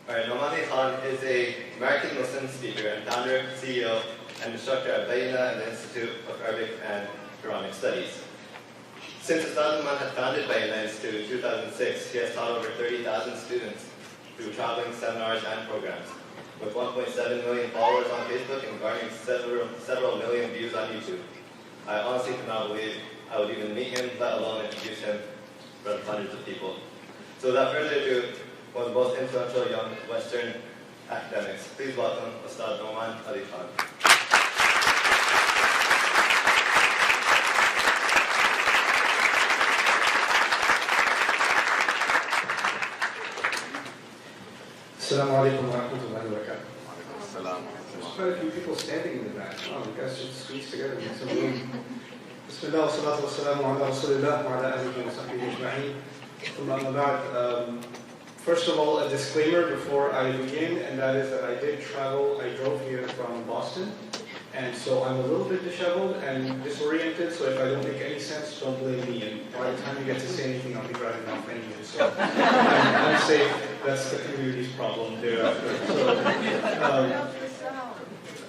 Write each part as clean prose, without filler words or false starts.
Alright, Nouman is an American Muslim speaker and founder, CEO, and instructor at Bayyina and the Institute of Arabic and Qur'anic Studies. Since Ustad Nouman had founded Bayyina Institute in 2006, he has taught over 30,000 students through traveling seminars and programs. With 1.7 million followers on Facebook and garnering several million views on YouTube. I honestly cannot believe I would even meet him, let alone introduce him in front of hundreds of people. So without further ado, one of the most influential young Western academics. Please welcome Ustad Nouman Ali Khan. Assalamu alaikum wa rahmatullahi wa barakatuh. There's quite a few people standing in the back. Wow, you guys should squeeze together and make some room. Bismillah wa salatu wa salamu ala rasulillah wa ala alihi wa sahbihi ajma'in. Thumma amma ba'd. First of all, a disclaimer before I begin, and that is that I did travel. I drove here from Boston, and so I'm a little bit disheveled and disoriented, so if I don't make any sense, don't blame me. And by the time you get to say anything, I'll be driving off anyway. So I'm safe. That's the community's problem thereafter.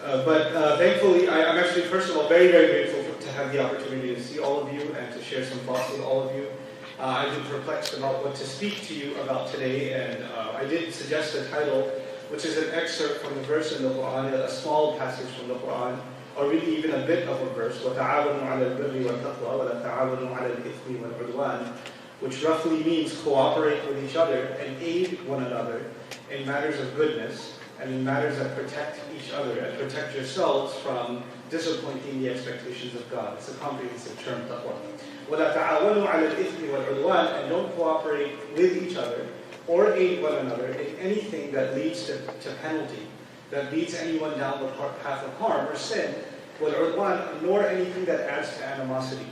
But thankfully, I'm actually, first of all, very, very grateful to have the opportunity to see all of you and to share some thoughts with all of you. I've been perplexed about what to speak to you about today, and I did suggest a title, which is an excerpt from a verse in the Quran, a small passage from the Quran, or really even a bit of a verse, وَتَعَاوَنُوا عَلَى الْبِرِّ وَالتَّقْوَى وَلَا تَعَاوَنُوا عَلَى الْإِثْمِ وَالْعُدْوَانِ, which roughly means cooperate with each other and aid one another in matters of goodness and in matters that protect each other and protect yourselves from disappointing the expectations of God. It's a comprehensive term, taqwa. وَلَا تَعَاوَنُوا عَلَى الْإِثْمِ وَالْعُدْوَانِ, and don't cooperate with each other or aid one another in anything that leads to penalty, that leads anyone down the path of harm or sin, وَالْعُدْوَانِ, nor anything that adds to animosity.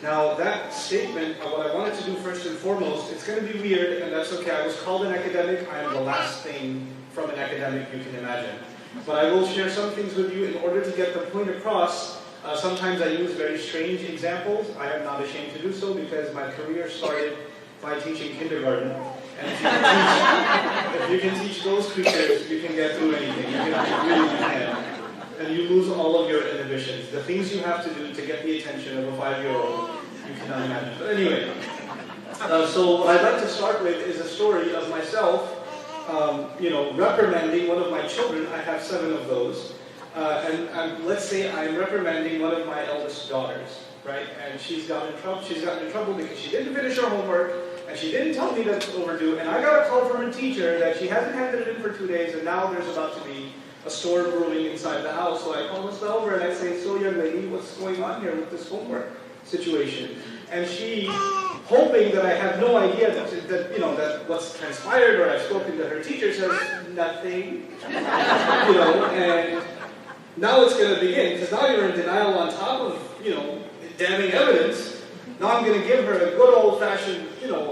Now that statement, what I wanted to do first and foremost, it's going to be weird, and that's okay. I was called an academic. I am the last thing from an academic you can imagine. But I will share some things with you in order to get the point across. Sometimes I use very strange examples. I am not ashamed to do so because my career started by teaching kindergarten. And if you can teach those creatures, you can get through anything. You really can. And you lose all of your inhibitions. The things you have to do to get the attention of a 5-year-old, you cannot imagine. But anyway, so what I'd like to start with is a story of myself, reprimanding one of my children. I have 7 of those. And let's say I'm reprimanding one of my eldest daughters, right? And she's gotten in trouble because she didn't finish her homework, and she didn't tell me that it's overdue, and I got a call from her teacher that she hasn't handed it in for 2 days, and now there's about to be a storm brewing inside the house. So I call Miss over and I say, so young lady, what's going on here with this homework situation? And she, hoping that I have no idea that what's transpired or I've spoken to her teacher, says, nothing. And now it's going to begin, because now you're in denial on top of, damning evidence. Now I'm going to give her a good old-fashioned,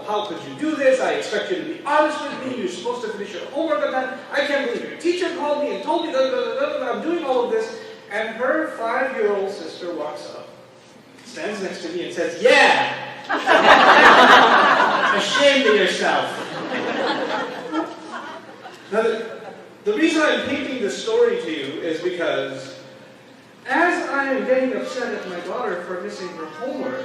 how could you do this? I expect you to be honest with me. You're supposed to finish your homework on that. I can't believe your teacher called me and told me that I'm doing all of this. And her 5-year-old sister walks up, stands next to me and says, yeah! Ashamed of yourself. Now, the reason I'm painting this story to you is because as I am getting upset at my daughter for missing her homework,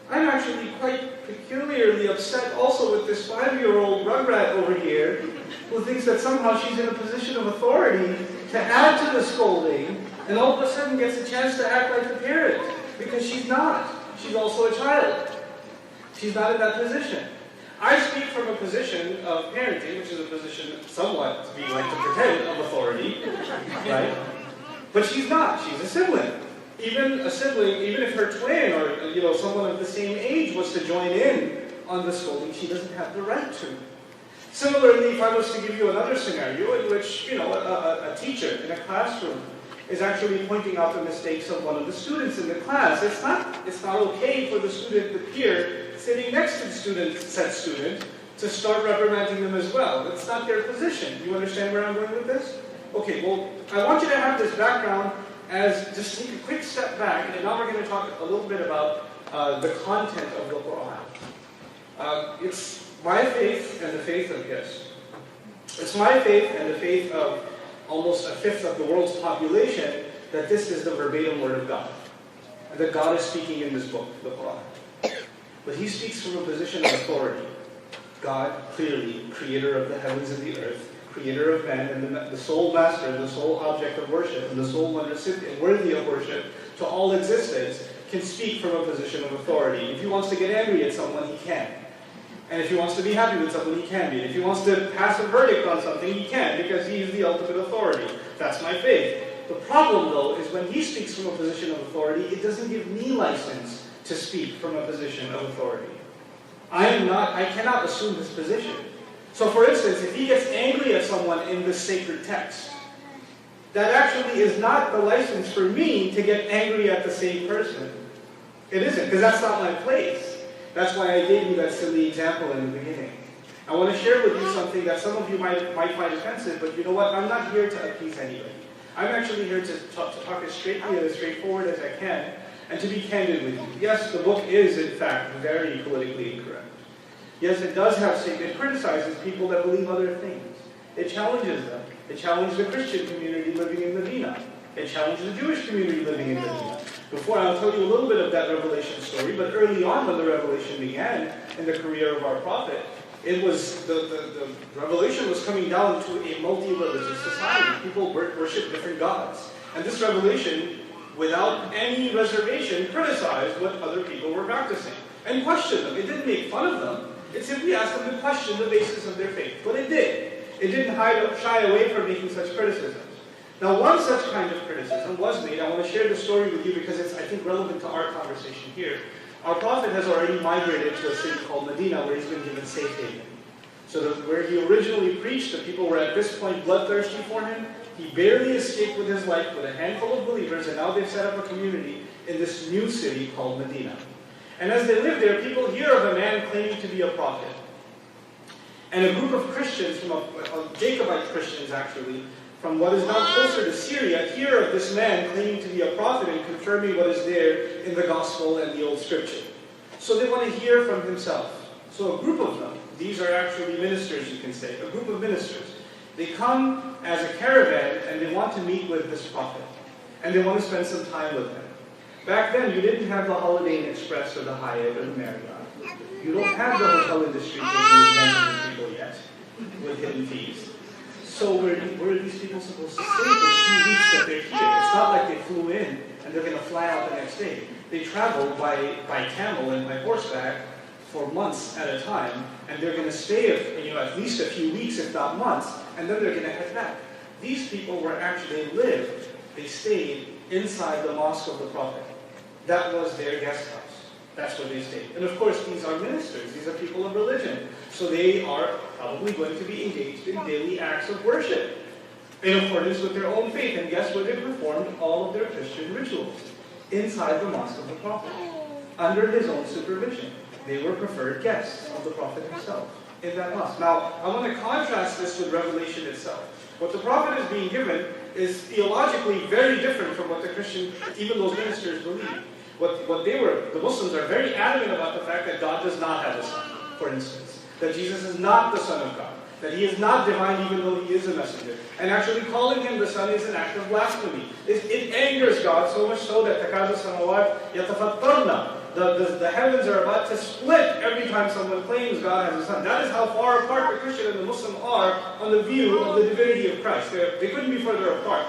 I'm actually quite peculiarly upset also with this 5-year-old rugrat over here who thinks that somehow she's in a position of authority to add to the scolding and all of a sudden gets a chance to act like a parent, because she's not. She's also a child. She's not in that position. I speak from a position of parenting, which is a position somewhat, we like to pretend, of authority, right? But she's not. She's a sibling. Even a sibling, even if her twin or someone of the same age was to join in on the scolding, she doesn't have the right to. Similarly, if I was to give you another scenario in which a teacher in a classroom is actually pointing out the mistakes of one of the students in the class, it's not okay for the student, the peer sitting next to the said student, to start reprimanding them as well. That's not their position. You understand where I'm going with this? Okay, well, I want you to have this background as just take a quick step back, and now we're going to talk a little bit about the content of the Quran. It's my faith and the faith of, yes, It's my faith and the faith of almost a fifth of the world's population that this is the verbatim word of God. And that God is speaking in this book, the Quran. But he speaks from a position of authority. God, clearly, creator of the heavens and the earth, creator of man, and the sole master, the sole object of worship, and the sole one recipient worthy of worship to all existence, can speak from a position of authority. If he wants to get angry at someone, he can. And if he wants to be happy with someone, he can be. If he wants to pass a verdict on something, he can, because he is the ultimate authority. That's my faith. The problem, though, is when he speaks from a position of authority, it doesn't give me license to speak from a position of authority. I cannot assume his position. So for instance, if he gets angry at someone in this sacred text, that actually is not the license for me to get angry at the same person. It isn't, because that's not my place. That's why I gave you that silly example in the beginning. I want to share with you something that some of you might find offensive, but you know what? I'm not here to appease anybody. I'm actually here to talk as straightforward as I can, and to be candid with you. Yes, the book is, in fact, very politically incorrect. Yes, it does have it criticizes people that believe other things. It challenges them. It challenged the Christian community living in Medina. It challenged the Jewish community living in Medina. Before, I'll tell you a little bit of that revelation story, but early on when the revelation began in the career of our prophet, it was the revelation was coming down to a multi-religious society. People worship different gods. And this revelation, without any reservation, criticized what other people were practicing and questioned them. It didn't make fun of them. It simply asked them to question the basis of their faith. But it did. It didn't shy away from making such criticisms. Now, one such kind of criticism was made. I want to share the story with you because it's, I think, relevant to our conversation here. Our prophet has already migrated to a city called Medina, where he's been given safe haven. So where he originally preached, the people were at this point bloodthirsty for him. He barely escaped with his life with a handful of believers, and now they've set up a community in this new city called Medina. And as they live there, people hear of a man claiming to be a prophet. And a group of Christians, Jacobite Christians actually, from what is now closer to Syria, hear of this man claiming to be a prophet and confirming what is there in the Gospel and the Old Scripture. So they want to hear from himself. So a group of them, these are actually ministers, you can say, a group of ministers. They come as a caravan and they want to meet with this prophet. And they want to spend some time with him. Back then, you didn't have the Holiday Inn Express or the Hyatt or the Marriott. You don't have the hotel industry that you people yet with hidden fees. So where are these people supposed to stay for the few weeks that they're here? It's not like they flew in and they're going to fly out the next day. They travel by camel and by horseback for months at a time, and they're going to stay at least a few weeks, if not months, and then they're going to head back. These people they stayed inside the mosque of the Prophet. That was their guest house. That's where they stayed. And of course, these are ministers. These are people of religion. So they are probably going to be engaged in daily acts of worship in accordance with their own faith. And guess where they performed all of their Christian rituals? Inside the mosque of the Prophet, under his own supervision. They were preferred guests of the Prophet himself in that mosque. Now, I want to contrast this with Revelation itself. What the Prophet is being given is theologically very different from what the Christian, even those ministers, believe. The Muslims are very adamant about the fact that God does not have a son, for instance. That Jesus is not the Son of God. That he is not divine even though he is a messenger. And actually calling him the Son is an act of blasphemy. It angers God so much so that takadu samawat yatafattarna. The heavens are about to split every time someone claims God has a son. That is how far apart the Christian and the Muslim are on the view of the divinity of Christ. They couldn't be further apart.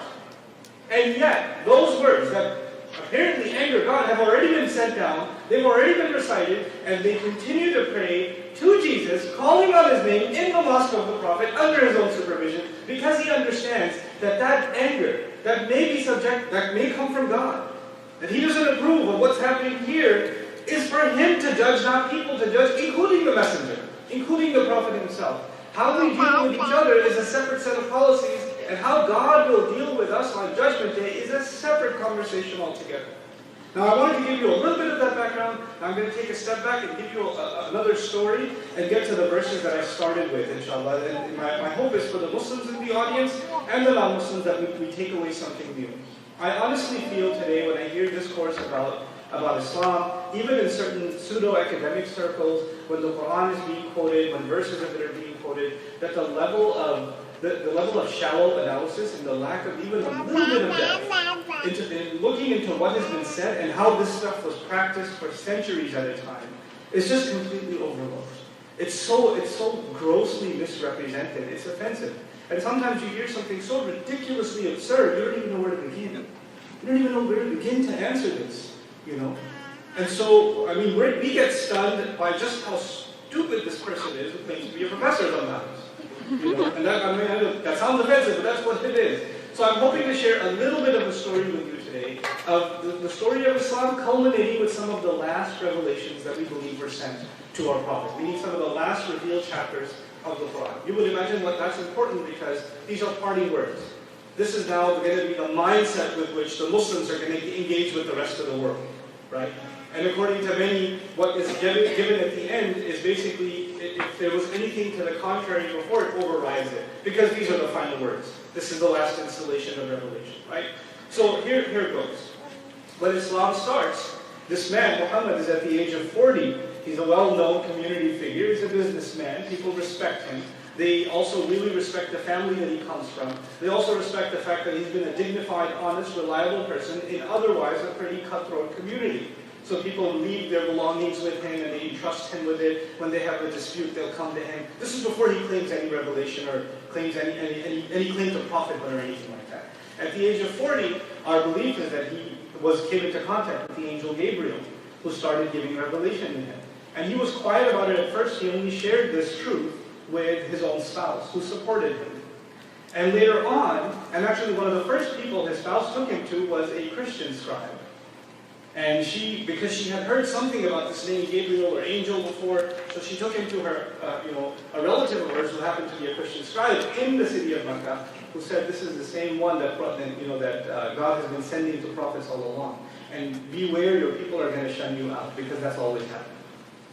And yet, those words that apparently anger God have already been sent down, they've already been recited, and they continue to pray to Jesus, calling on his name in the mosque of the Prophet under his own supervision, because he understands that anger that may come from God, that he doesn't approve of what's happening here, is for him to judge, not people to judge, including the messenger, including the Prophet himself. How we deal with each other is a separate set of policies, and how God will deal with us on Judgment Day is a separate conversation altogether. Now, I wanted to give you a little bit of that background. Now, I'm going to take a step back and give you another story and get to the verses that I started with, inshallah. And my hope is for the Muslims in the audience and the non-Muslims that we take away something new. I honestly feel today when I hear discourse about Islam, even in certain pseudo-academic circles, when the Quran is being quoted, when verses of it are being quoted, that the level of shallow analysis and the lack of even a little bit of depth in looking into what has been said and how this stuff was practiced for centuries at a time is just completely overlooked. It's so grossly misrepresented. It's offensive. And sometimes you hear something so ridiculously absurd, you don't even know where to begin. You don't even know where to begin to answer this, you know. And so, I mean, we get stunned by just how stupid this person is who claims to be a professor sometimes. You know? And that, I mean, that sounds offensive, but that's what it is. So I'm hoping to share a little bit of a story with you today of the story of Islam culminating with some of the last revelations that we believe were sent to our Prophet, meaning some of the last revealed chapters of the Quran. You would imagine that's important because these are parting words. This is now going to be the mindset with which the Muslims are going to engage with the rest of the world, right? And according to many, what is given at the end is basically, if there was anything to the contrary before, it overrides it. Because these are the final words. This is the last installation of revelation, right? So here it goes. When Islam starts, this man, Muhammad, is at the age of 40. He's a well-known community figure. He's a businessman. People respect him. They also really respect the family that he comes from. They also respect the fact that he's been a dignified, honest, reliable person in otherwise a pretty cutthroat community. So people leave their belongings with him and they entrust him with it. When they have a dispute, they'll come to him. This is before he claims any revelation or claims any claim to prophethood or anything like that. At the age of 40, our belief is that he came into contact with the angel Gabriel, who started giving revelation to him. And he was quiet about it at first. He only shared this truth with his own spouse, who supported him. And later on, and actually one of the first people his spouse took him to was a Christian scribe. And because she had heard something about this name Gabriel or angel before, so she took him to her, a relative of hers who happened to be a Christian scribe in the city of Mecca, who said this is the same one that God has been sending to prophets all along. And beware, your people are going to shun you out, because that's always happened.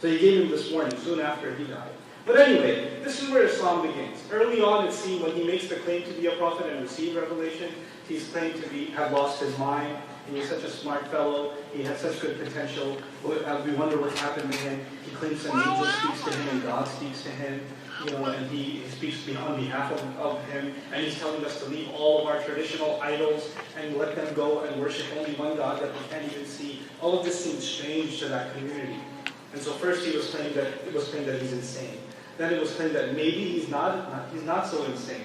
So he gave him this warning soon after he died. But anyway, this is where Islam begins. Early on, it's seen when he makes the claim to be a prophet and receive revelation, he's claimed to have lost his mind. He was such a smart fellow. He had such good potential. We wonder what happened to him. He claims an angel speaks to him and God speaks to him. And he speaks on behalf of him. And he's telling us to leave all of our traditional idols and let them go and worship only one God that we can't even see. All of this seems strange to that community. And so first it was claimed that he's insane. Then it was claimed that maybe he's not so insane.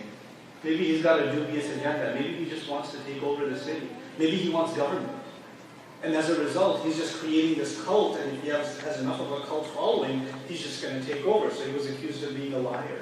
Maybe he's got a dubious agenda. Maybe he just wants to take over the city. Maybe he wants government. And as a result, he's just creating this cult, and if he has enough of a cult following, he's just going to take over. So he was accused of being a liar.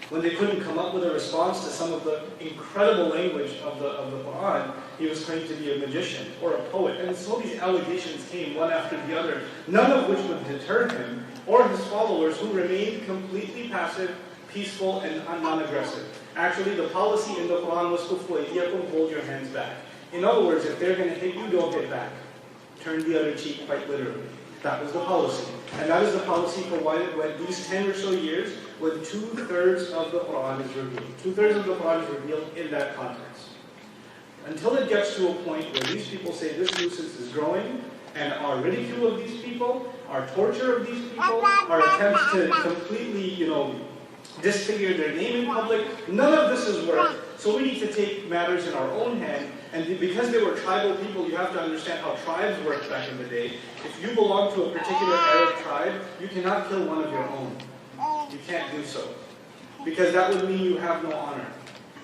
When they couldn't come up with a response to some of the incredible language of the Quran, he was claimed to be a magician or a poet. And so these allegations came one after the other, none of which would deter him or his followers, who remained completely passive, peaceful, and non-aggressive. Actually, the policy in the Quran was kuffu, hold your hands back. In other words, if they're going to hit you, don't hit back. Turn the other cheek, quite literally. That was the policy. And that is the policy for these 10 or so years, when 2/3 of the Quran is revealed. 2/3 of the Quran is revealed in that context. Until it gets to a point where these people say this nuisance is growing, and our ridicule of these people, our torture of these people, our attempts to completely, disfigure their name in public, none of this has worked. So we need to take matters in our own hand. And because they were tribal people, you have to understand how tribes worked back in the day. If you belong to a particular Arab tribe, you cannot kill one of your own. You can't do so. Because that would mean you have no honor.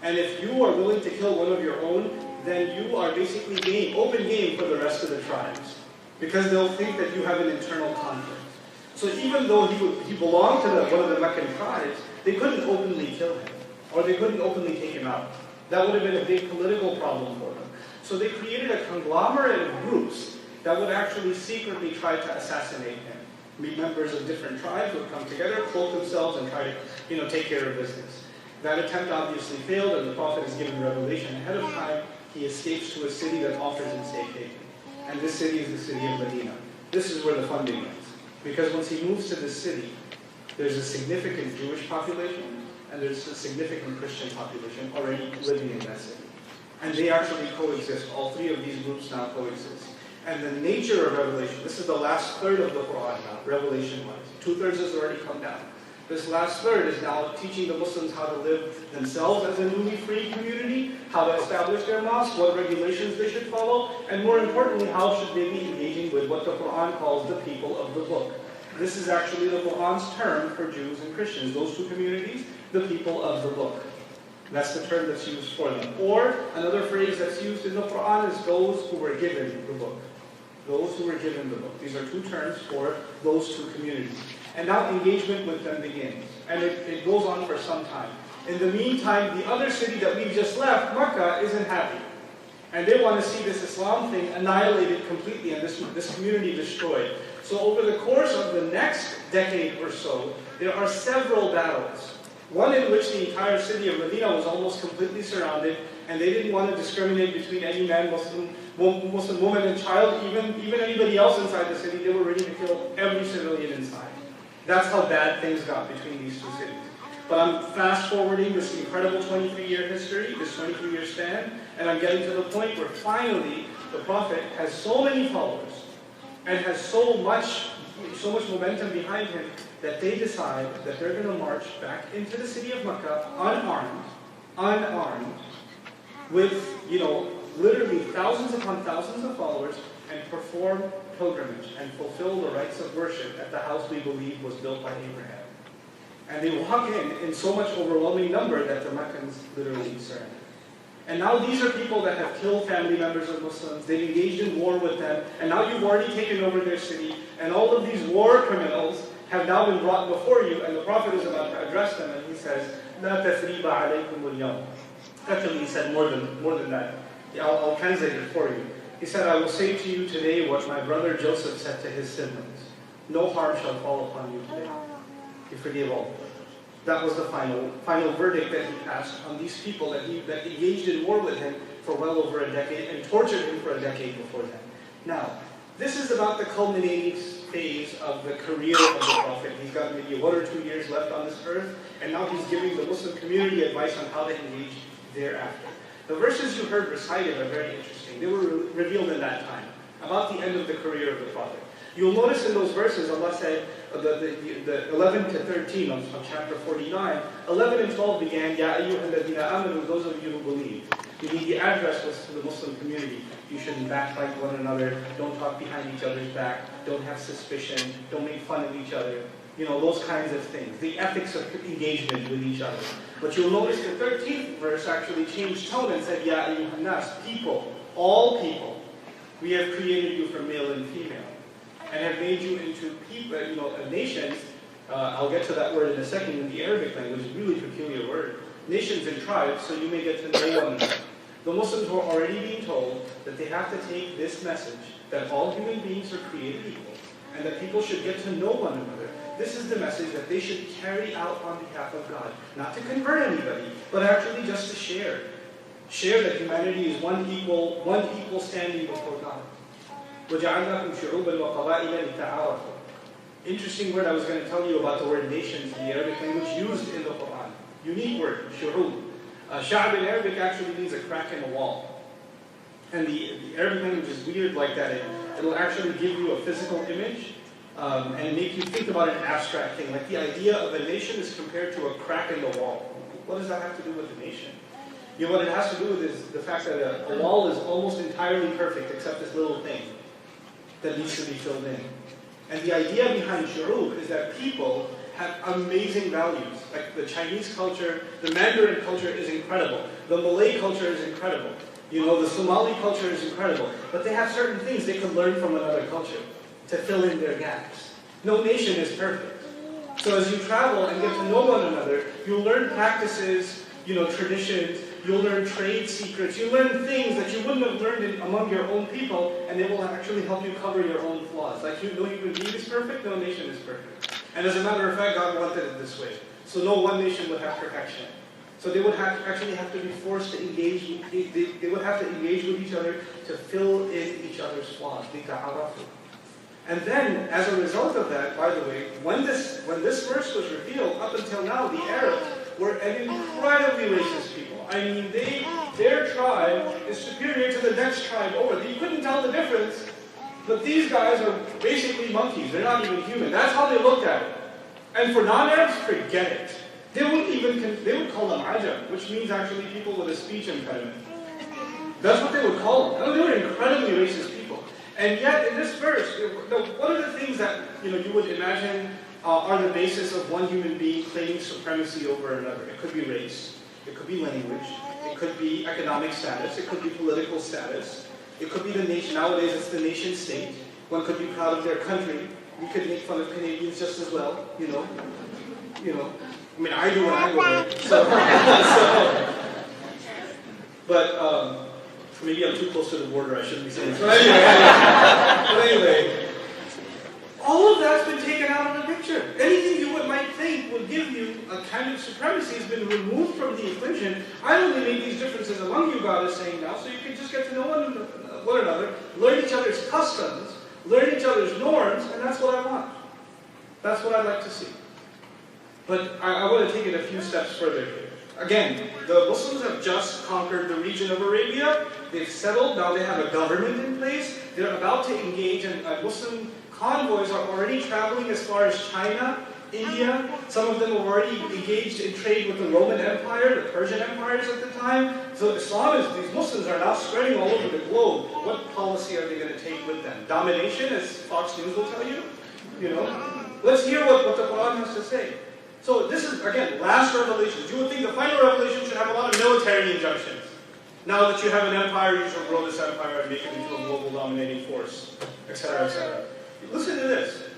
And if you are willing to kill one of your own, then you are basically open game for the rest of the tribes. Because they'll think that you have an internal conflict. So even though he belonged to one of the Meccan tribes, they couldn't openly kill him. Or they couldn't openly take him out. That would have been a big political problem for them. So they created a conglomerate of groups that would actually secretly try to assassinate him. Members of different tribes would come together, cloak themselves, and try to take care of business. That attempt obviously failed, and the Prophet is given revelation ahead of time. He escapes to a city that offers him safe haven. And this city is the city of Medina. This is where the funding is. Because once he moves to this city, there's a significant Jewish population, and there's a significant Christian population already living in that city. And they actually coexist. All three of these groups now coexist. And the nature of revelation, this is the last third of the Quran now, revelation-wise. 2/3 has already come down. This last third is now teaching the Muslims how to live themselves as a newly free community, how to establish their mosque, what regulations they should follow, and more importantly, how should they be engaging with what the Quran calls the people of the book. This is actually the Quran's term for Jews and Christians, those two communities, the people of the book. That's the term that's used for them. Or another phrase that's used in the Quran is those who were given the book. Those who were given the book. These are two terms for those two communities. And now engagement with them begins. And it goes on for some time. In the meantime, the other city that we've just left, Makkah, isn't happy. And they want to see this Islam thing annihilated completely and this community destroyed. So over the course of the next decade or so, there are several battles. One in which the entire city of Medina was almost completely surrounded, and they didn't want to discriminate between any man, Muslim woman, and child, even anybody else inside the city. They were ready to kill every civilian inside. That's how bad things got between these two cities. But I'm fast forwarding this incredible 23-year history, this 23-year span, and I'm getting to the point where finally the Prophet has so many followers and has so much momentum behind him that they decide that they're going to march back into the city of Makkah unarmed, with, literally thousands upon thousands of followers, and perform pilgrimage and fulfill the rites of worship at the house we believe was built by Abraham. And they walk in so much overwhelming number that the Meccans literally surrender. And now these are people that have killed family members of Muslims, they've engaged in war with them, and now you've already taken over their city, and all of these war criminals have now been brought before you, and the Prophet is about to address them, and he says, "La tasriba alaykum al-yawm." Actually, he said more than that. I'll translate it for you. He said, "I will say to you today what my brother Joseph said to his siblings. No harm shall fall upon you today. You forgive all." That was the final verdict that he passed on these people that engaged in war with him for well over a decade and tortured him for a decade before that. Now, this is about the culminating phase of the career of the Prophet. He's got maybe 1 or 2 years left on this earth, and now he's giving the Muslim community advice on how to engage thereafter. The verses you heard recited are very interesting. They were revealed in that time, about the end of the career of the Prophet. You'll notice in those verses, Allah said, the 11 to 13 of chapter 49, 11 and 12 began, Ya ayyuhalladhina amanu, those of you who believe. Meaning the address was to the Muslim community. You shouldn't backbite one another, don't talk behind each other's back, don't have suspicion, don't make fun of each other. Those kinds of things. The ethics of engagement with each other. But you'll notice the 13th verse actually changed tone and said, Ya ayyuhan nas, people, all people, we have created you from male and female, and have made you into people, nations. I'll get to that word in a second. In the Arabic language, a really peculiar word. Nations and tribes, so you may get to know one another. The Muslims were already being told that they have to take this message, that all human beings are created equal, and that people should get to know one another. This is the message that they should carry out on behalf of God. Not to convert anybody, but actually just to share. Share that humanity is one equal standing before God. وَجَعَلْنَاكُمْ شُعُوبًا وَقَبَائِلَ لِتَعَارَفُوا. Interesting word I was going to tell you about the word nations in the Arabic language used in the Quran. Unique word, shu'ub. Sha'ab in Arabic actually means a crack in the wall. And the Arabic language is weird like that. It'll actually give you a physical image and make you think about an abstract thing. Like the idea of a nation is compared to a crack in the wall. What does that have to do with a nation? What it has to do with is the fact that a wall is almost entirely perfect except this little thing that needs to be filled in. And the idea behind shu'ub is that people have amazing values. Like the Chinese culture, the Mandarin culture is incredible. The Malay culture is incredible. The Somali culture is incredible. But they have certain things they can learn from another culture to fill in their gaps. No nation is perfect. So as you travel and get to know one another, you'll learn practices, traditions, you'll learn trade secrets, you'll learn things that you wouldn't have learned among your own people, and they will actually help you cover your own flaws. Like no human being is perfect, no nation is perfect. And as a matter of fact, God wanted it this way. So no one nation would have perfection. So they would actually have to be forced to engage, they would have to engage with each other to fill in each other's flaws. And then, as a result of that, by the way, when this verse was revealed, up until now, the Arabs were an incredibly racist people. I mean, their tribe is superior to the next tribe over. You couldn't tell the difference, but these guys are basically monkeys. They're not even human. That's how they looked at it. And for non-Arabs, forget it. They would call them ajam, which means actually people with a speech impediment. That's what they would call them. I mean, they were incredibly racist people. And yet, in this verse, one of the things that you would imagine are the basis of one human being claiming supremacy over another. It could be race, it could be language, it could be economic status, it could be political status, it could be the nation. Nowadays, it's the nation state. One could be proud of their country. We could make fun of Canadians just as well, I mean, I do when I go there. But maybe I'm too close to the border. I shouldn't be saying this. But anyway, all of that's been taken out of the picture. Anything you might think would give you a kind of supremacy has been removed from the equation. I only make these differences among you, God is saying now, so you can just get to know one another, learn each other's customs, learn each other's norms, and that's what I want. That's what I'd like to see. But I want to take it a few steps further here. Again, the Muslims have just conquered the region of Arabia. They've settled. Now they have a government in place. They're about to engage, and Muslim convoys are already traveling as far as China, India. Some of them have already engaged in trade with the Roman Empire, the Persian empires at the time. So these Muslims are now spreading all over the globe. What policy are they going to take with them? Domination, as Fox News will tell you? Let's hear what the Quran has to say. So this is, again, last revelations. You would think the final revelation should have a lot of military injunctions. Now that you have an empire, you should grow this empire and make it into a global dominating force, etc., etc. Listen to this.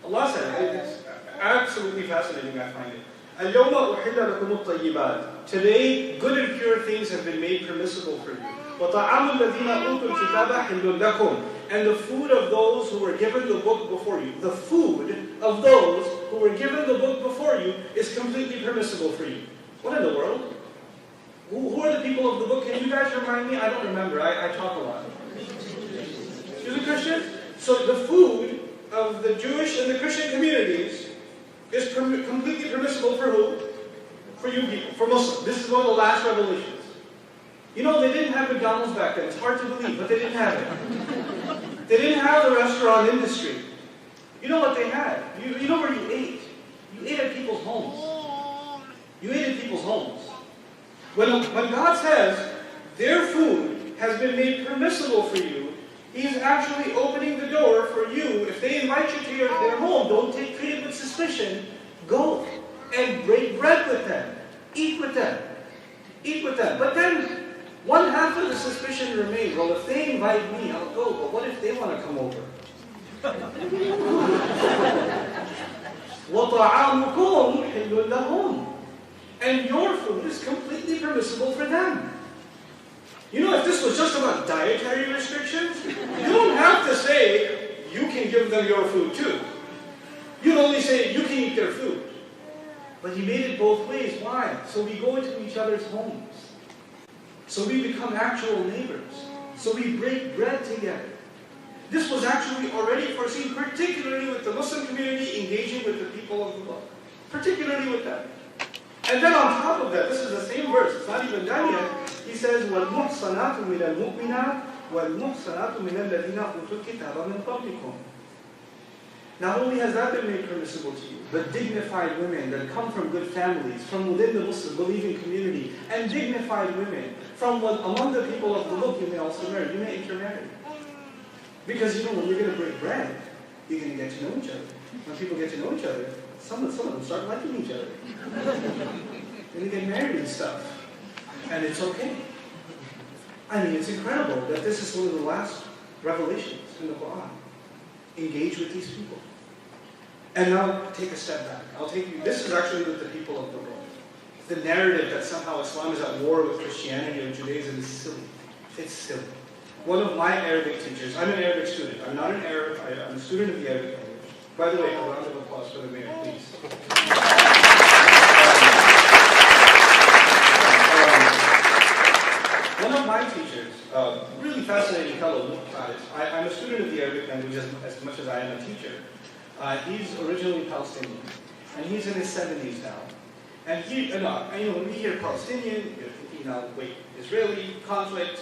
Allah said, it's absolutely fascinating, I find it. الْيَوْمَ أُحِلَّ لَكُمُ الطَّيِّبَاتِ Today, good and pure things have been made permissible for you. وَطَعَامُ الَّذِينَ أُوتُوا الْكِتَابَ حِلٌّ لَكُمْ And the food of those who were given the book before you. The food of those who were given the book before you is completely permissible for you. What in the world? Who are the people of the book? Can you guys remind me? I don't remember. I talk a lot. You're the Christians? So the food of the Jewish and the Christian communities is completely permissible for who? For you people, for Muslims. This is one of the last revelations. They didn't have McDonald's back then. It's hard to believe, but they didn't have it. They didn't have the restaurant industry. You know what they had? You know where you ate? You ate at people's homes. You ate at people's homes. When God says their food has been made permissible for you, He's actually opening the door for you. If they invite you to their home, don't treat it with suspicion. Go and break bread with them. Eat with them. Eat with them. But then, one half of the suspicion remains. Well, if they invite me, I'll go. But what if they want to come over? وَطَعَامُكُمْ حِلٌّ لَهُمْ And your food is completely permissible for them. If this was just about dietary restrictions, you don't have to say, you can give them your food too. You'd only say, you can eat their food. But He made it both ways. Why? So we go into each other's homes. So we become actual neighbors. So we break bread together. This was actually already foreseen, particularly with the Muslim community engaging with the people of the book. Particularly with them. And then on top of that, this is the same verse, it's not even done yet. He says, وَالْمُحْصَنَاتُ مِنَ الْمُؤْمِنَاتِ وَالْمُحْصَنَاتُ مِنَ الَّذِينَ أُوتُوا الْكِتَابَ مِنْ قَبْلِكُمْ Not only has that been made permissible to you, but dignified women that come from good families, from within the Muslim believing community, and dignified women from among the people of the book, you may also marry, you may intermarry. Because when you're going to break bread, you're going to get to know each other. When people get to know each other, some of them start liking each other. And they get married and stuff. And it's okay. It's incredible that this is one of the last revelations in the Quran. Engage with these people. And now take a step back. This is actually with the people of the book. The narrative that somehow Islam is at war with Christianity or Judaism is silly. It's silly. One of my Arabic teachers, I'm an Arabic student. I'm not an Arab, I'm a student of the Arabic language. By the way, a round of applause for the mayor, please. One of my teachers, really fascinating fellow, I'm a student of the Arabic language as much as I am a teacher. He's originally Palestinian, and he's in his 70s now. And when we hear Palestinian, you're thinking now, wait, Israeli conflict,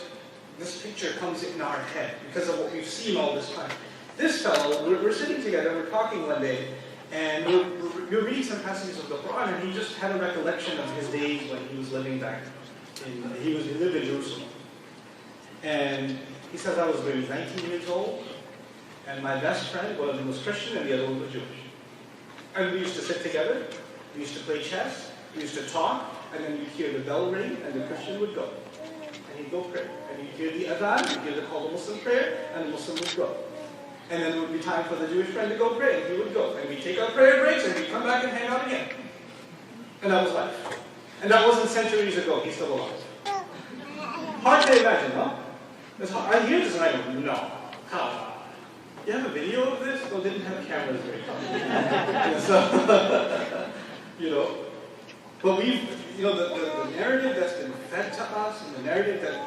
this picture comes in our head because of what we've seen all this time. This fellow, we're sitting together, we're talking one day, And we were reading some passages of the Quran, and he just had a recollection of his days when he was living back he lived in Jerusalem. And he says, I was maybe 19 years old, and my best friend, one of them was Christian and the other one was Jewish. And we used to sit together, we used to play chess, we used to talk, and then you'd hear the bell ring, and the Christian would go. And he'd go pray. And you'd hear the adhan, you'd hear the call to Muslim prayer, and the Muslim would go. And then it would be time for the Jewish friend to go pray, and he would go. And we'd take our prayer breaks, and we'd come back and hang out again. And that was life. And that wasn't centuries ago. He's still alive. Hard to imagine, huh? I hear this and I go, no. How? You have a video of this? Well, didn't have cameras very so, but the narrative that's been fed to us, and the narrative that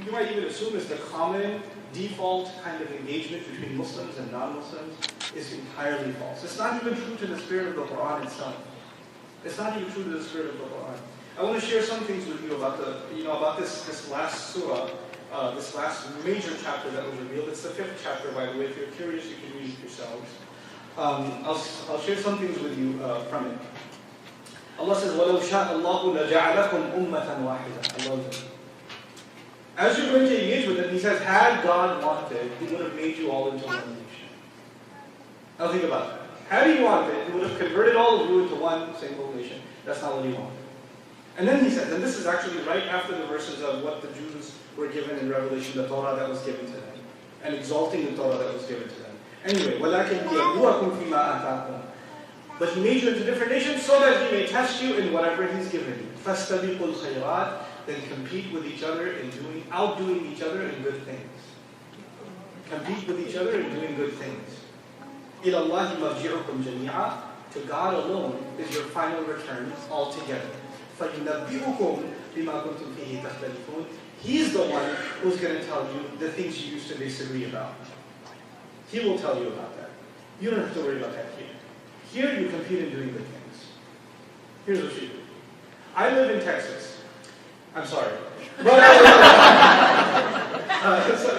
you might even assume is the common default kind of engagement between Muslims and non-Muslims is entirely false. It's not even true to the spirit of the Quran itself. It's not even true to the spirit of the Quran. I want to share some things with you about this last surah, this last major chapter that was revealed. It's the 5th chapter, by the way. If you're curious, you can read it yourselves. I'll share some things with you from it. Allah says, وَلَوْ شَاءَ اللَّهُ لَجَعَلَكُمْ أُمَّةً وَاحِدًا. I love it. As you're going to engage with it, he says, had God wanted, he would have made you all into one nation. Now think about that. Had he wanted, he would have converted all of you into one single nation. That's not what he wanted. And then he says, and this is actually right after the verses of what the Jews were given in Revelation, the Torah that was given to them, and exalting the Torah that was given to them. Anyway, وَلَكِنْ لِيَبْلُوَكُمْ فِيمَا آتَاكُمْ. But he made you into different nations so that he may test you in whatever he's given you. فَاسْتَبِقُوا الْخَيْرَاتِ. Then compete with each other in outdoing each other in good things. Compete with each other in doing good things. إِلَى اللَّهِ مَرْجِعُكُمْ جَمِيعًا. To God alone is your final return altogether. فَيُنَبِّئُكُمْ بِمَا كُنْتُمْ فِيهِ تَخْتَلِفُونَ. He's the one who's going to tell you the things you used to disagree about. He will tell you about that. You don't have to worry about that here. Here you compete in doing good things. Here's what you do. I live in Texas. I'm sorry. But I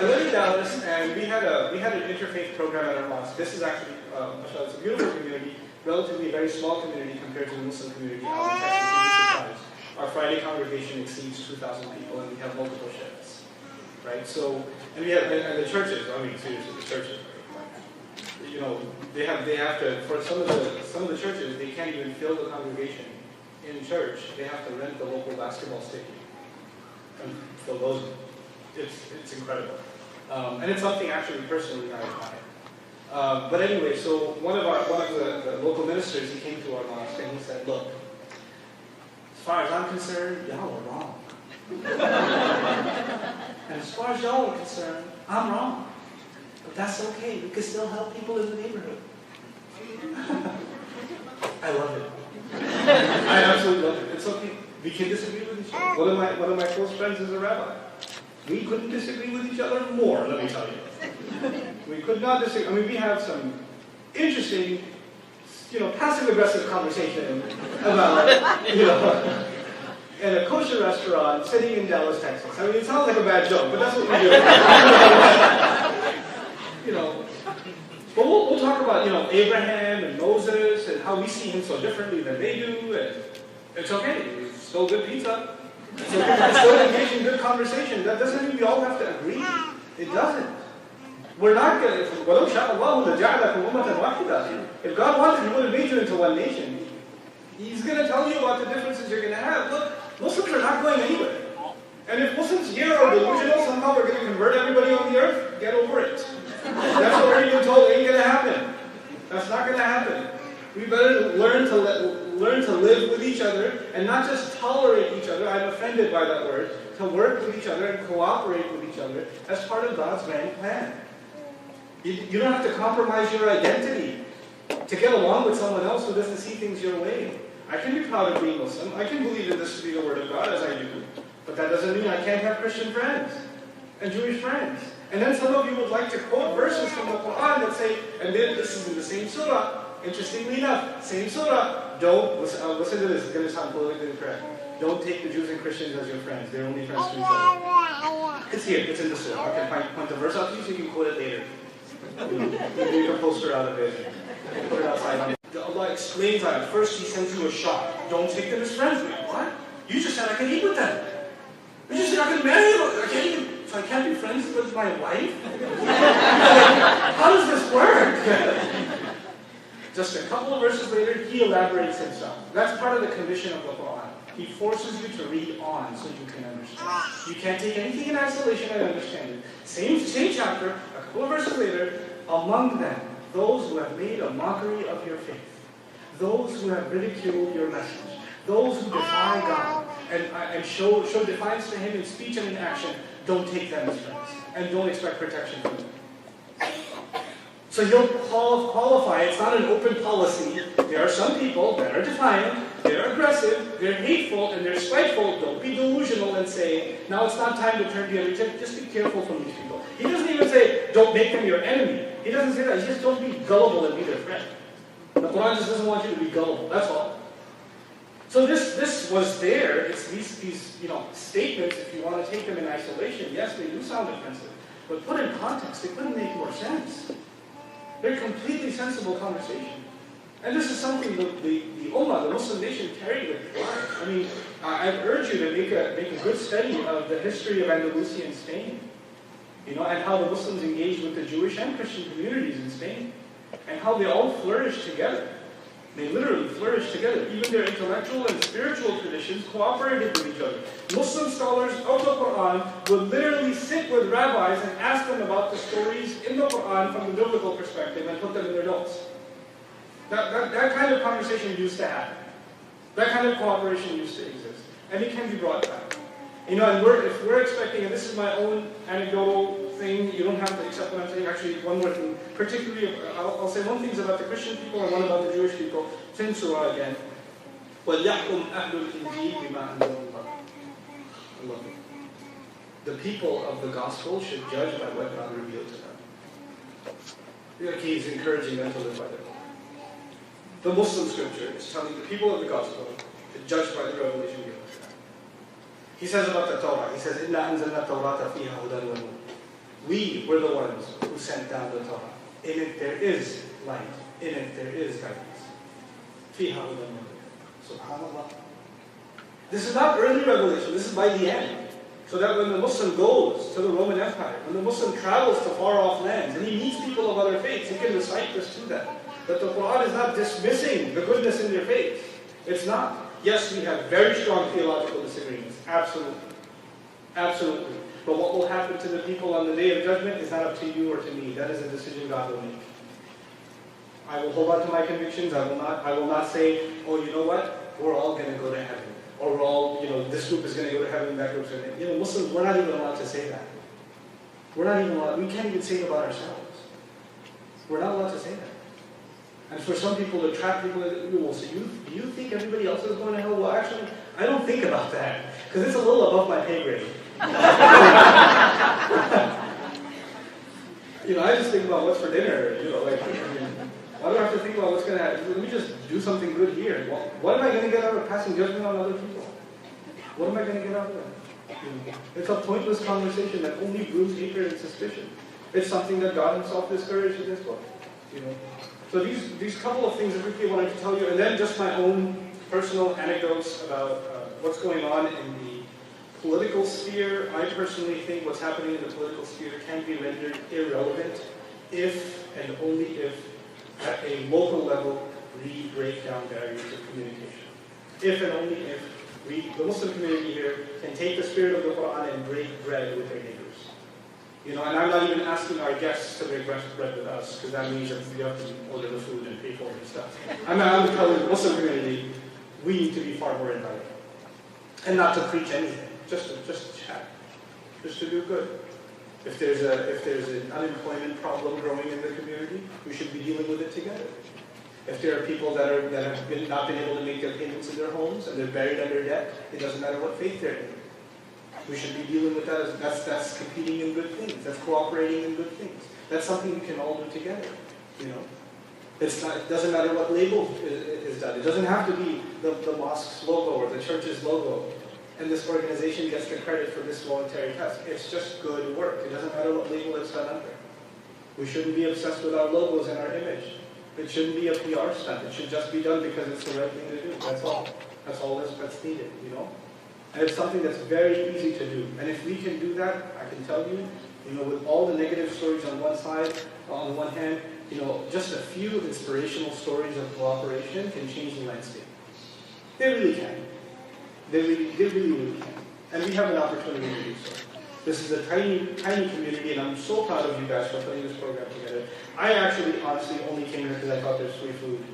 live in Dallas, and we had an interfaith program at our mosque. This is actually, it's a beautiful community, relatively a very small community compared to the Muslim community out in Texas. You'd be surprised. Our Friday congregation exceeds 2,000 people, and we have multiple shifts, right? So, and the churches. I mean, seriously, the churches. They have to, for some of the churches, they can't even fill the congregation in church. They have to rent the local basketball stadium and fill those in. It's incredible. And it's something actually personally I admire. But anyway, so one of the local ministers, he came to our mosque and he said, look, as far as I'm concerned, y'all are wrong. And as far as y'all are concerned, I'm wrong. But that's okay. We can still help people in the neighborhood. I love it. I absolutely love it. It's okay. We can disagree with each other. One of my close friends is a rabbi. We couldn't disagree with each other more, let me tell you. We could not disagree. I mean, we have some interesting, passive-aggressive conversation about, in a kosher restaurant sitting in Dallas, Texas. I mean, it sounds like a bad joke, but that's what we do. But we'll talk about, Abraham and Moses and how we see him so differently than they do, and it's okay. It's still good pizza. It's still engaging good conversation. That doesn't mean we all have to agree. It doesn't. We're not going to, if God wanted, He would have made you into one nation. He's going to tell you about the differences you're going to have. Look, Muslims are not going anywhere. And if Muslims here are delusional, somehow we're going to convert everybody on the earth, get over it. That's what we're even told ain't going to happen. That's not going to happen. We better learn to live with each other and not just tolerate each other. I'm offended by that word. To work with each other and cooperate with each other as part of God's grand plan. You don't have to compromise your identity to get along with someone else who doesn't see things your way. I can be proud of being Muslim. I can believe in this to be the Word of God, as I do. But that doesn't mean I can't have Christian friends and Jewish friends. And then some of you would like to quote verses from the Quran that say, and then this is in the same surah, interestingly enough, same surah, don't, listen to this, it's going to sound politically incorrect. Don't take the Jews and Christians as your friends. They're only friends to each other. It's here, it's in the surah. I can point the verse out to you so you can quote it later. You can poster out of it. Put it outside. Allah explains that. First He sends you a shot. Don't take them as friends. Wait, what? You just said I can eat with them. You just said I can marry them. So I can't be friends with my wife? How does this work? Just a couple of verses later, He elaborates Himself. That's part of the condition of the Qur'an. He forces you to read on so you can understand. You can't take anything in isolation and understand it. Same chapter, a couple of verses later, among them, those who have made a mockery of your faith, those who have ridiculed your message, those who defy God and show defiance to Him in speech and in action, don't take them as friends and don't expect protection from them. So He'll qualify. It's not an open policy. There are some people that are defiant, they're aggressive, they're hateful, and they're spiteful. Don't be delusional and say, now it's not time to turn the other cheek. Just be careful from these people. He doesn't even say, don't make them your enemy. He doesn't say that. He just don't be gullible and be their friend. The Quran just doesn't want you to be gullible. That's all. So this was there. It's these statements, if you want to take them in isolation, yes, they do sound offensive. But put in context, they couldn't make more sense. They're completely sensible conversation. And this is something the Ummah, the Muslim nation, carried with pride. I mean, I urge you to make a good study of the history of Andalusia and Spain. And how the Muslims engaged with the Jewish and Christian communities in Spain. And how they all flourished together. They literally flourished together. Even their intellectual and spiritual traditions cooperated with each other. Muslim scholars of the Quran would literally sit with rabbis and ask them about the stories in the Quran from the biblical perspective and put them in their notes. That kind of conversation used to happen. That kind of cooperation used to exist. And it can be brought back. And if we're expecting, and this is my own anecdotal thing, you don't have to accept what I'm saying. Actually, one more thing. Particularly, I'll say one thing about the Christian people and one about the Jewish people. Same surah again. وَلْيَحْكُمْ أَهْلُ الْإِنْجِيلِ بِمَا أَنزَلَ اللَّهُ. I love it. The people of the gospel should judge by what God revealed to them. He's encouraging them to live by their law. The Muslim scripture is telling the people of the gospel to judge by the revelation given to them. He says about the Torah, he says, إِنَّا أَنزَلْنَا التَّوْرَاةَ فِيهَا هُدًى وَنُورٌ. We were the ones who sent down the Torah. In it there is light. In it there is guidance. فِيهَا هُدًى وَنُورٌ. SubhanAllah. This is not early revelation, this is by the end. So that when the Muslim goes to the Roman Empire, when the Muslim travels to far-off lands, and he meets people of other faiths, he can recite this to them. That the Quran is not dismissing the goodness in their faith. It's not. Yes, we have very strong theological disagreements. Absolutely. Absolutely. But what will happen to the people on the Day of Judgment is not up to you or to me. That is a decision God will make. I will hold on to my convictions. I will not say, oh, you know what? We're all going to go to heaven. Or we're all, this group is going to go to heaven, that group's going to... Muslims, we're not even allowed to say that. We're not even allowed... We can't even say it about ourselves. We're not allowed to say that. And for some people to trap people, well, so do you think everybody else is going to hell? Well, actually, I don't think about that. Because it's a little above my pay grade. I just think about what's for dinner. Why do I have to think about what's going to happen? Let me just do something good here. What am I going to get out of passing judgment on other people? What am I going to get out of that? It's a pointless conversation that only brews hatred and suspicion. It's something that God Himself discouraged in His book. So these couple of things I quickly wanted to tell you, and then just my own personal anecdotes about what's going on in the political sphere. I personally think what's happening in the political sphere can be rendered irrelevant if and only if, at a local level, we break down barriers of communication. If and only if the Muslim community here, can take the spirit of the Quran and break bread with their neighbors. And I'm not even asking our guests to break bread with us, because that means that we have to order the food and pay for it and stuff. I'm telling the Muslim community, we need to be far more inviting. And not to preach anything, just to chat, just to do good. If there's an unemployment problem growing in the community, we should be dealing with it together. If there are people that have not been able to make their payments in their homes and they're buried under debt, it doesn't matter what faith they're in. We should be dealing with that. That's competing in good things. That's cooperating in good things. That's something we can all do together. It doesn't matter what label is done. It doesn't have to be the mosque's logo or the church's logo. And this organization gets the credit for this voluntary task. It's just good work. It doesn't matter what label it's done under. We shouldn't be obsessed with our logos and our image. It It shouldn't be a PR stunt. It should just be done because it's the right thing to do. That's all. That's all that's needed, you know? And it's something that's very easy to do. And if we can do that, I can tell you, with all the negative stories on one side, on the one hand, just a few inspirational stories of cooperation can change the landscape. They really can. They really can. And we have an opportunity to do so. This is a tiny, tiny community, and I'm so proud of you guys for putting this program together. I actually, honestly, only came here because I thought there's free food.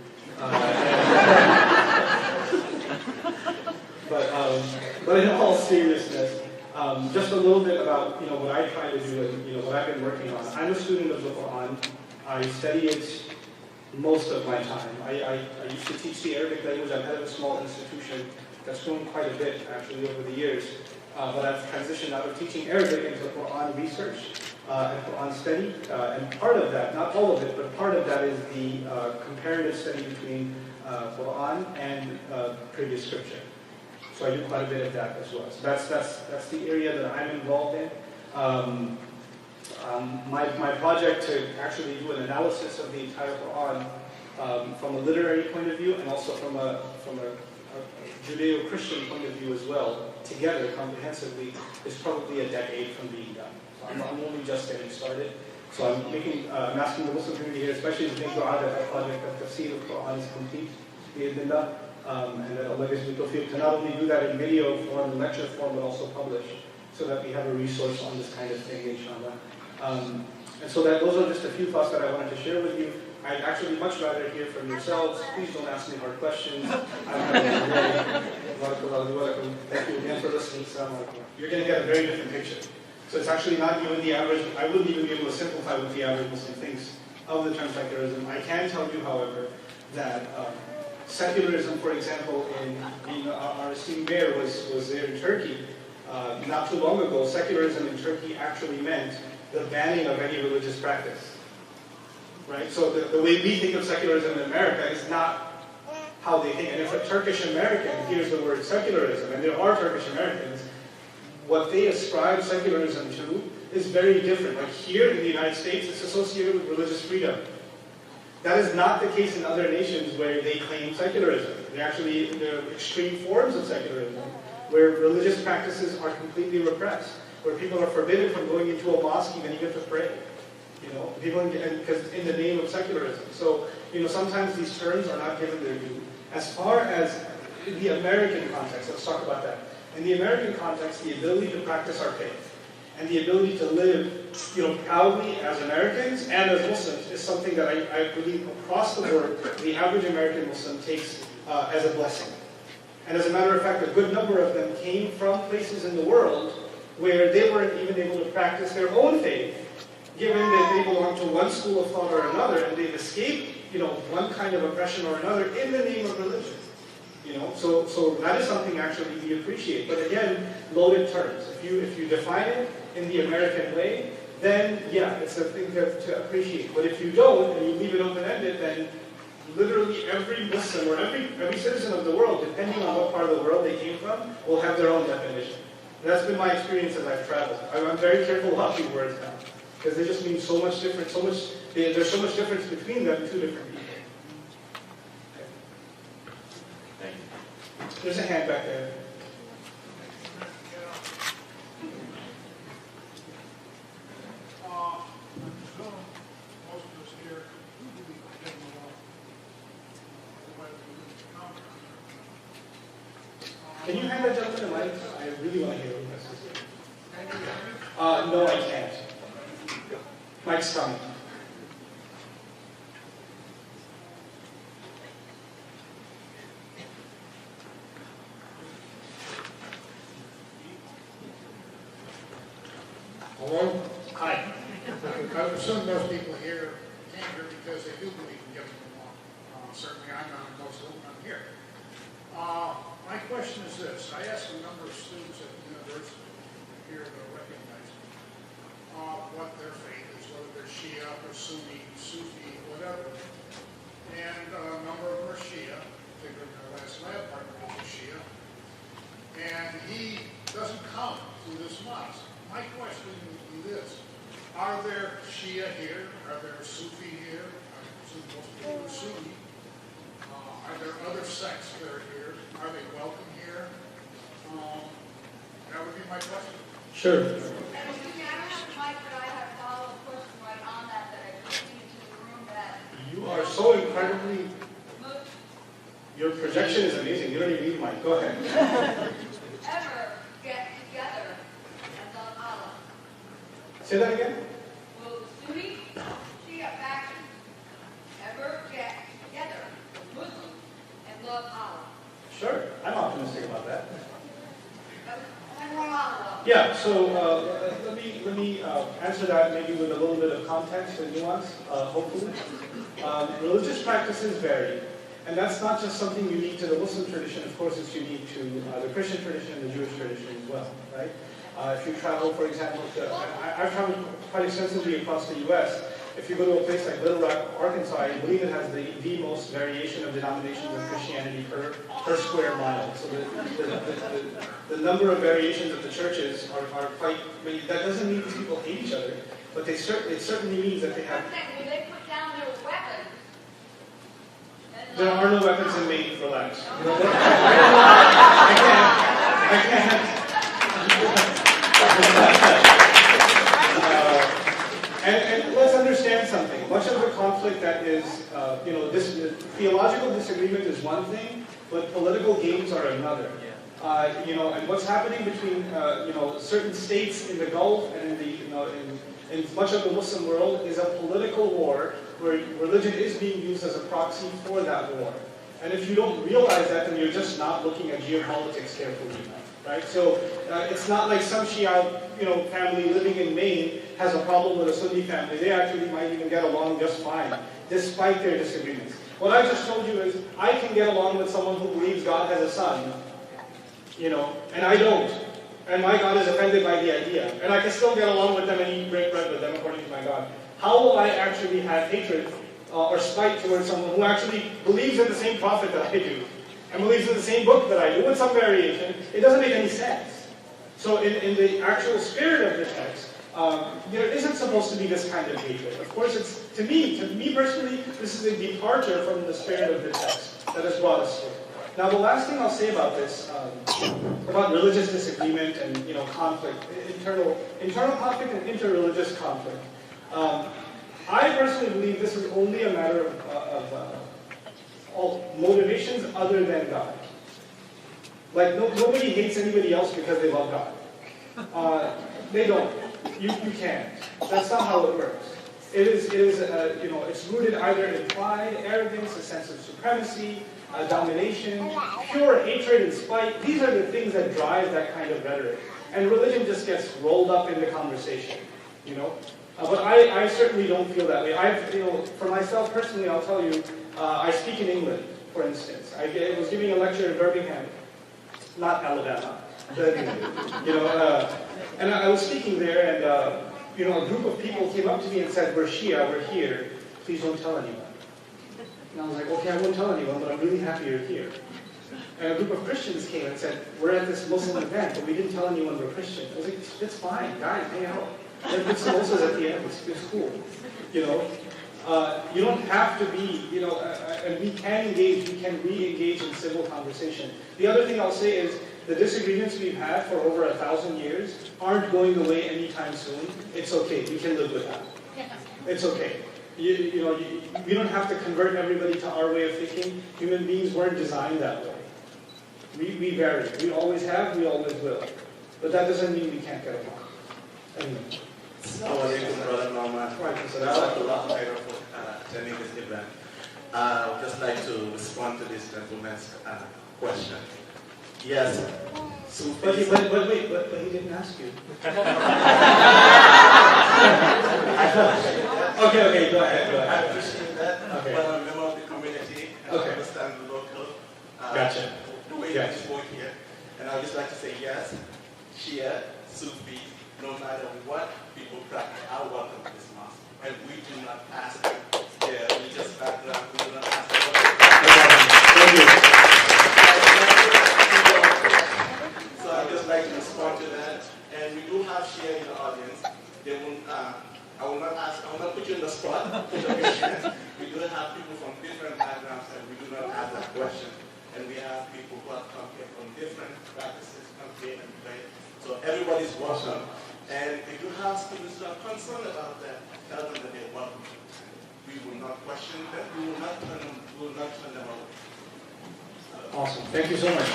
But in all seriousness, just a little bit about what I try to do and what I've been working on. I'm a student of the Quran. I study it most of my time. I used to teach the Arabic language. I'm head of a small institution that's grown quite a bit actually over the years. But I've transitioned out of teaching Arabic into Quran research and Quran study. And part of that, not all of it, but part of that is the comparative study between Quran and previous scripture. So I do quite a bit of that as well. So that's the area that I'm involved in. My project to actually do an analysis of the entire Quran from a literary point of view and also from a Judeo-Christian point of view as well, together comprehensively, is probably a decade from being done. So I'm only just getting started. So I'm asking the Muslim community here, especially the big dua that our project of Tafsir of Quran is complete, bi'idhnillah, and that Allah gives me tawfiq to not only do that in video form, in lecture form, but also publish, so that we have a resource on this kind of thing, inshallah. And so those are just a few thoughts that I wanted to share with you. I'd actually much rather hear from yourselves. Please don't ask me hard questions. Thank you again for listening. You're going to get a very different picture. So it's actually not even the average, I wouldn't even be able to simplify what the average Muslim thinks of the term secularism. I can tell you, however, that secularism, for example, our esteemed mayor was there in Turkey not too long ago. Secularism in Turkey actually meant the banning of any religious practice. Right? So the way we think of secularism in America is not how they think. And if a Turkish American hears the word secularism, and there are Turkish Americans, what they ascribe secularism to is very different. Like here in the United States, it's associated with religious freedom. That is not the case in other nations where they claim secularism. There are extreme forms of secularism, where religious practices are completely repressed, where people are forbidden from going into a mosque even to pray. Because in the name of secularism. So, sometimes these terms are not given their due. As far as in the American context, let's talk about that. In the American context, the ability to practice our faith and the ability to live, proudly as Americans and as Muslims is something that I believe across the board, the average American Muslim takes as a blessing. And as a matter of fact, a good number of them came from places in the world where they weren't even able to practice their own faith, given that they belong to one school of thought or another, and they've escaped, one kind of oppression or another in the name of religion. So that is something actually we appreciate. But again, loaded terms. If you define it in the American way, then yeah, it's a thing to appreciate. But if you don't, and you leave it open-ended, then literally every Muslim or every citizen of the world, depending on what part of the world they came from, will have their own definition. And that's been my experience as I've traveled. I'm very careful about these words now, because they just mean so much different, there's so much difference between them, two different people. Okay. Thank you. There's a hand back there. Can you hand that gentleman the mic? I really want to hear what he has to say. No, I can't. Mike's coming. Hello? Hi. I assume most people here came here because they do believe in giving the law. Certainly I'm not a Muslim, I'm here. My question is this. I asked a number of students at the university here to recognize what their faith is, whether they're Shia or Sunni, Sufi, whatever. And a number of them are Shia, particularly our last lab partner was a Shia. And he doesn't come to this mosque. My question would be this. Are there Shia here? Are there Sufi here? Sufi Sure. And excuse me, I don't have a mic, but I have a follow-up question right on that I just came into the room that You are so incredibly, most your projection is amazing. You don't even need a mic. Go ahead. ever get together and love Allah. Say that again? Will the Sunni Shia faction ever get together, the Muslims, and love Allah? Sure. I'm optimistic about that. Allah. Yeah, so let me answer that maybe with a little bit of context and nuance, hopefully. Religious practices vary, and that's not just something unique to the Muslim tradition. Of course, it's unique to the Christian tradition and the Jewish tradition as well, right? If you travel, for example, I've traveled quite extensively across the U.S. If you go to a place like Little Rock, Arkansas, I believe it has the most variation of denominations of Christianity per square mile. So the number of variations of the churches are quite many. That doesn't mean these people hate each other, but it certainly means that they have. When they put down their weapons, and There are no weapons in Maine, relax. I can't. And let's understand something. Much of the conflict that is, this theological disagreement is one thing, but political games are another. And what's happening between, certain states in the Gulf and in much of the Muslim world is a political war where religion is being used as a proxy for that war. And if you don't realize that, then you're just not looking at geopolitics carefully enough. Right? So it's not like some Shia, family living in Maine has a problem with a Sunni family. They actually might even get along just fine, despite their disagreements. What I just told you is, I can get along with someone who believes God has a son, and I don't. And my God is offended by the idea. And I can still get along with them and eat break bread with them according to my God. How will I actually have hatred or spite towards someone who actually believes in the same prophet that I do? And believes in the same book that I do, with some variation? It doesn't make any sense. So in the actual spirit of the text, there isn't supposed to be this kind of hatred. Of course, it's to me personally, this is a departure from the spirit of the text that has brought us here. Now, the last thing I'll say about this, about religious disagreement and conflict, internal conflict and interreligious conflict, I personally believe this is only a matter of motivations other than God. Like nobody hates anybody else because they love God. They don't. You can't. That's not how it works. It is it's rooted either in pride, arrogance, a sense of supremacy, domination, pure hatred and spite. These are the things that drive that kind of rhetoric. And religion just gets rolled up in the conversation, But I certainly don't feel that way. For myself personally, I'll tell you, I speak in England, for instance. I was giving a lecture in Birmingham, not Alabama, Birmingham. And I was speaking there, and a group of people came up to me and said, "We're Shia, we're here. Please don't tell anyone." And I was like, "Okay, I won't tell anyone, but I'm really happy you're here." And a group of Christians came and said, "We're at this Muslim event, but we didn't tell anyone we're Christian." I was like, "It's fine, guys, hang out. Let's put samosas at the end. It's cool." You don't have to be, and we can engage, we can re-engage in civil conversation. The other thing I'll say is, the disagreements we've had for over 1,000 years aren't going away anytime soon. It's okay, we can live with that. It's okay. We don't have to convert everybody to our way of thinking. Human beings weren't designed that way. We vary. We always have, we always will. But that doesn't mean we can't get along. Anyway. Assalamualaikum, Brother Nouman. Jazakallah khairan for attending this event. I would just like to respond to this gentleman's question. Yes, But he didn't ask you. Okay, go ahead. I appreciate that. Okay. But I'm a member of the community and Okay. I understand the local Gotcha. the way Gotcha. things work here. And I would just like to say yes, Shia, Sufi, no matter what people practice, are welcome to this mosque. And we do not ask their religious background, we do not ask their Thank you. So I'd just like to respond to that. And we do have Shia in the audience. They won't, I will not put you in the spot. Put up your hands. We do have people from different backgrounds and we do not ask that question. and we have people who have come here from different practices, come here and pray. So everybody's welcome. And if you have students who are concerned about that, tell them that they're welcome. We will not question them. We will not turn them away. Awesome. Thank you so much.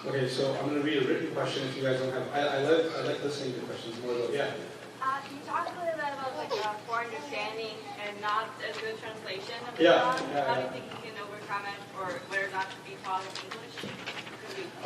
Okay, so I'm going to read a written question if you guys don't have. I like listening to questions more though. Yeah. Can you talk a little bit about poor understanding and not as good translation of the Yeah, Quran? yeah, How do yeah. you think you can overcome it, or whether that should be taught in English?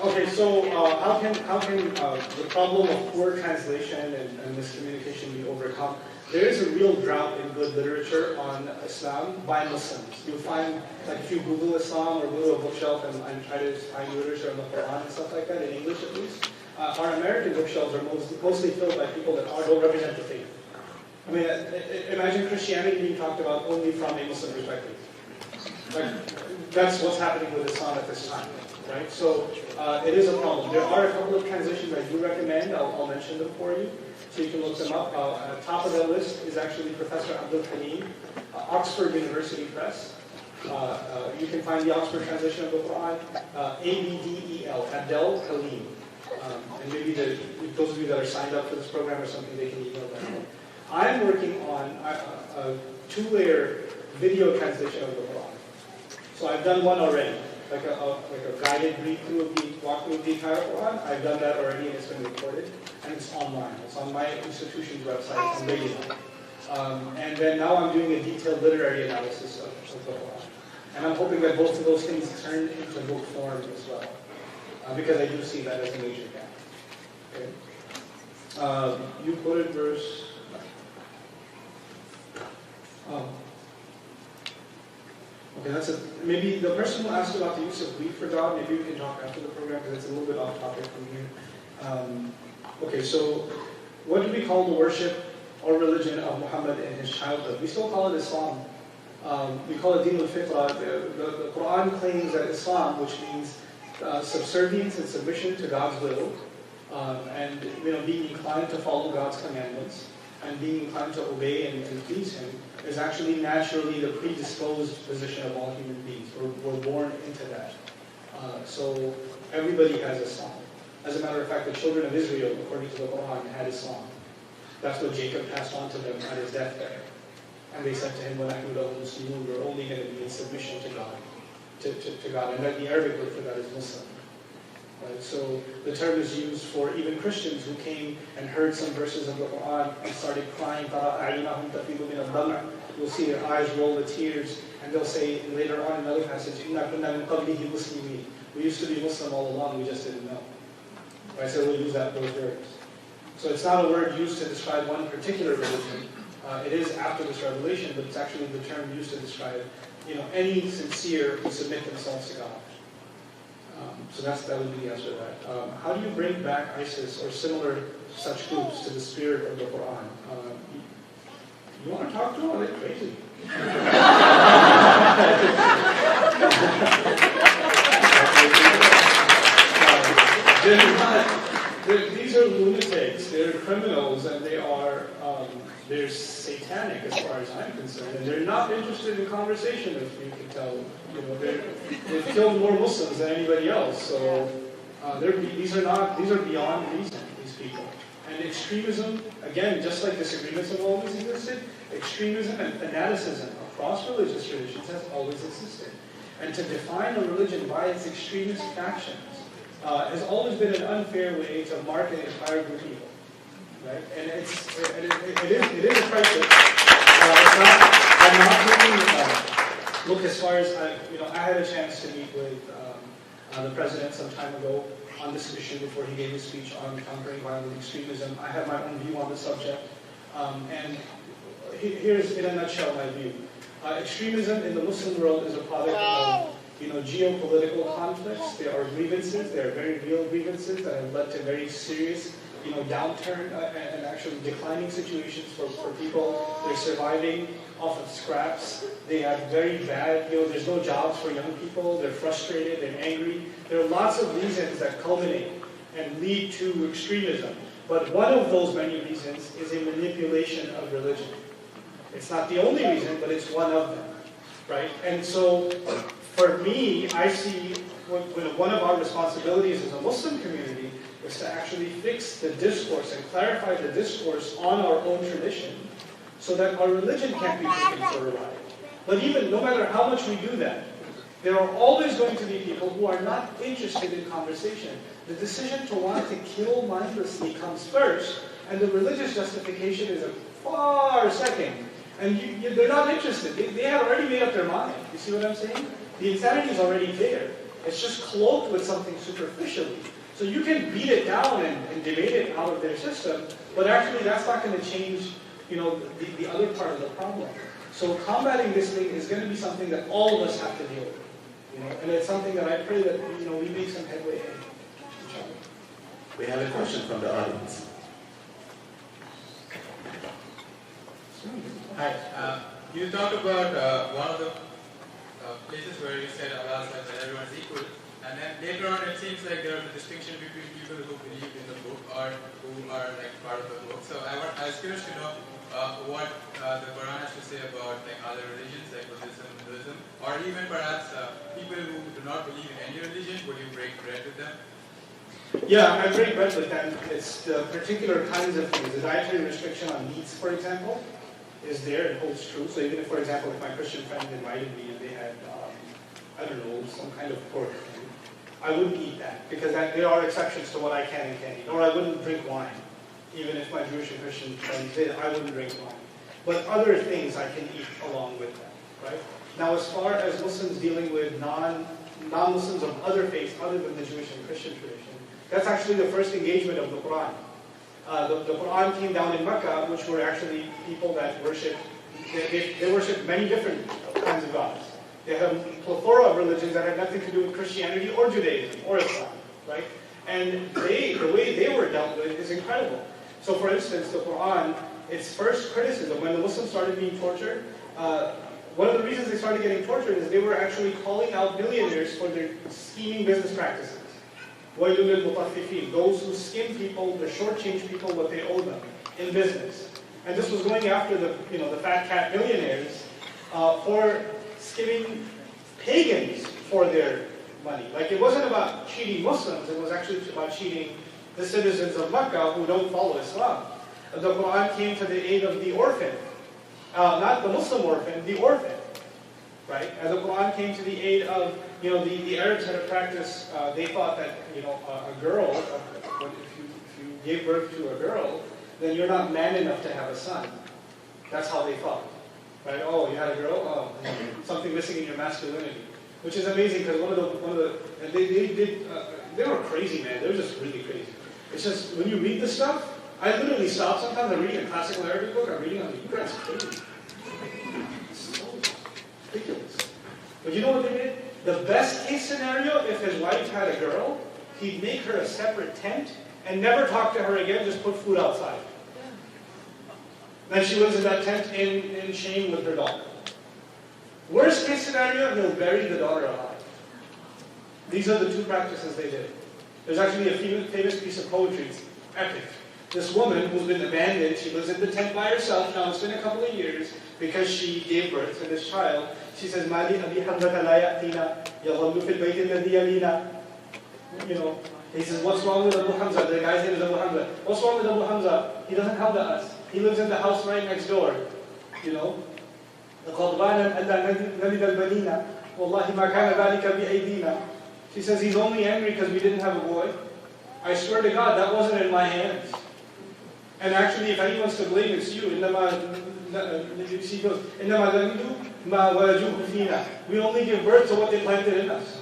Okay, so how can the problem of poor translation and miscommunication be overcome? There is a real drought in good literature on Islam by Muslims. You'll find, like if you Google Islam or go to a bookshelf and try to find literature on the Quran and stuff like that, in English at least, our American bookshelves are mostly filled by people that don't represent the faith. I mean, imagine Christianity being talked about only from a Muslim perspective. Like, that's what's happening with Islam at this time, right? So it is a problem. There are a couple of translations I do recommend. I'll mention them for you, so you can look them up. Top of that list is actually Professor Abdul Halim, Oxford University Press. You can find the Oxford translation of the Quran, Abdel, Abdel Halim. And maybe those of you that are signed up for this program or something, they can email that. I'm working on a 2-layer video translation of the Quran. So I've done one already, like a guided walk through of the entire Quran. I've done that already and it's been recorded. And it's online. It's on my institution's website on radio. And then now I'm doing a detailed literary analysis of the Quran. And I'm hoping that both of those things turn into book form as well. Because I do see that as a major gap. Okay. You quoted verse. Okay, that's it. Maybe the person who asked about the use of we for God, maybe we can talk after the program because it's a little bit off topic from here. Okay, so what do we call the worship or religion of Muhammad in his childhood? We still call it Islam. We call it Deen al-Fitra. The Quran claims that Islam, which means subservience and submission to God's will, and being inclined to follow God's commandments, and being inclined to obey and please Him, is actually naturally the predisposed position of all human beings. We're born into that. So everybody has Islam. As a matter of fact, the children of Israel, according to the Quran, had Islam. That's what Jacob passed on to them at his deathbed. And they said to him, وَنَحْنُ لَهُ مُسْلِمُونَ, we're only going to be in submission to God. To God. And then the Arabic word for that is Muslim. Right? So the term is used for even Christians who came and heard some verses of the Quran and started crying. You'll see their eyes roll with tears, and they'll say later on in another passage, we used to be Muslim all along, we just didn't know. Right? So we'll use those words. So it's not a word used to describe one particular religion. It is after this revelation, but it's actually the term used to describe any sincere who submit themselves to God. So that would be the answer to that. How do you bring back ISIS or similar such groups to the spirit of the Quran? You want to talk to them? They're crazy. These are lunatics. They're criminals, and they're satanic as far as I'm concerned. And they're not interested in conversation, as you can tell. They've killed more Muslims than anybody else. So these are beyond reason. These people. And extremism, again, just like disagreements have always existed, extremism and fanaticism across religious traditions has always existed. And to define a religion by its extremist factions has always been an unfair way to mark an entire group of people. Right? And it is a crisis. I'm not looking, look, as far as, I had a chance to meet with the president some time ago on this issue before he gave his speech on countering violent extremism. I have my own view on the subject. And here's, in a nutshell, my view. Extremism in the Muslim world is a product of geopolitical conflicts. There are grievances, there are very real grievances that have led to very serious downturn and actually declining situations for people. They're surviving off of scraps. They have very bad, there's no jobs for young people. They're frustrated, they're angry. There are lots of reasons that culminate and lead to extremism. But one of those many reasons is a manipulation of religion. It's not the only reason, but it's one of them, right? And so, for me, I see one of our responsibilities as a Muslim community is to actually fix the discourse and clarify the discourse on our own tradition so that our religion can't be taken for a ride. But even, no matter how much we do that, there are always going to be people who are not interested in conversation. The decision to want to kill mindlessly comes first, and the religious justification is a far second. And they're not interested. They have already made up their mind. You see what I'm saying? The insanity is already there. It's just cloaked with something superficially. So you can beat it down and debate it out of their system, but actually that's not going to change, the other part of the problem. So combating this thing is going to be something that all of us have to deal with. And it's something that I pray that we make some headway in. We have a question from the audience. Hi. You talked about one of the places where you said Allah said that everyone is equal, and then later on it seems like there is a distinction between people who believe in the book or who are like part of the book. So I was curious to know what the Quran has to say about like other religions like Buddhism, Hinduism, or even perhaps people who do not believe in any religion. Would you break bread with them? Yeah, I break bread with them. It's the particular kinds of things. The dietary restriction on meats, for example, is there and holds true. So even if, for example, if my Christian friend invited me and they had, I don't know, some kind of pork, I wouldn't eat that because there are exceptions to what I can and can't eat. Or I wouldn't drink wine. Even if my Jewish and Christian friends did, I wouldn't drink wine. But other things I can eat along with them, right? Now, as far as Muslims dealing with non-Muslims of other faiths other than the Jewish and Christian tradition, that's actually the first engagement of the Quran. The Quran came down in Mecca, which were actually people that worship, they worship many different kinds of gods. They had a plethora of religions that had nothing to do with Christianity or Judaism or Islam, right? And the way they were dealt with is incredible. So for instance, the Quran, its first criticism, when the Muslims started being tortured, one of the reasons they started getting tortured is they were actually calling out billionaires for their scheming business practices. Those who skim people, the shortchange people what they owe them in business. And this was going after the fat cat millionaires for skimming pagans for their money. Like it wasn't about cheating Muslims, it was actually about cheating the citizens of Mecca who don't follow Islam. The Quran came to the aid of the orphan. Not the Muslim orphan, the orphan. Right? And the Quran came to the aid of, the Arabs had a practice, they thought that, a girl, if you gave birth to a girl, then you're not man enough to have a son. That's how they thought. Right? Oh, you had a girl? Oh, something missing in your masculinity. Which is amazing because and they were crazy, man. They were just really crazy. It's just, when you read this stuff, I literally stop sometimes. I'm reading a classical Arabic book. I'm reading on you guys are crazy. It's so ridiculous. But you know what they did? The best case scenario, if his wife had a girl, he'd make her a separate tent and never talk to her again, just put food outside. Then she lives in that tent in shame with her daughter. Worst case scenario, he'll bury the daughter alive. These are the two practices they did. There's actually a famous piece of poetry, it's epic. This woman who's been abandoned, she lives in the tent by herself, now it's been a couple of years, because she gave birth to this child. She says, Mali Abi Hamzata la ya'tina, yadhallu fil bayti alladhi yalina. He says, what's wrong with Abu Hamza? The guy's name is Abu Hamza. What's wrong with Abu Hamza? He doesn't come to us. He lives in the house right next door. She says, he's only angry because we didn't have a boy. I swear to God, that wasn't in my hands. And actually, if anyone's to blame, it's you. She goes, we only give birth to what they planted in us.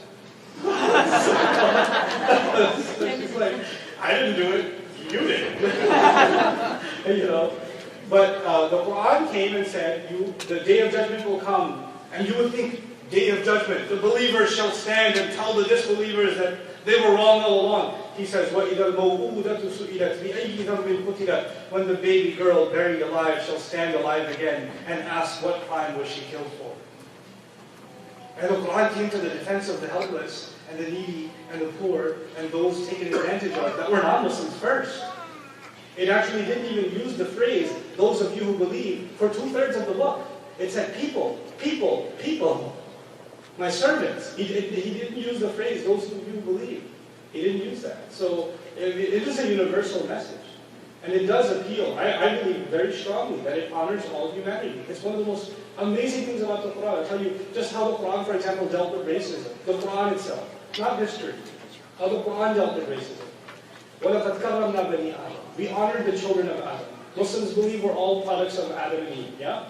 She's like, I didn't do it, you did. But the Quran came and said, the day of judgment will come, and you would think, day of judgment, the believers shall stand and tell the disbelievers that they were wrong all along. He says, وَإِذَا الْمَوْءُودَةُ سُئِلَتْ بِأَيِّ ذَنْبٍ قُتِلَتْ When the baby girl buried alive shall stand alive again and ask what crime was she killed for. And the Quran came to the defense of the helpless and the needy and the poor and those taken advantage of that were not Muslims first. It actually didn't even use the phrase, those of you who believe, for 2/3 of the book. It said people, people, people. My servants. He didn't use the phrase, those of you who believe. He didn't use that. So it is a universal message. And it does appeal, I believe very strongly, that it honors all humanity. It's one of the most amazing things about the Quran. I'll tell you just how the Quran, for example, dealt with racism. The Quran itself, not history. How the Quran dealt with racism. وَلَقَدْ كَرَّمْنَا بَنِي آدَمَ. We honored the children of Adam. Muslims believe we're all products of Adam and Eve, yeah?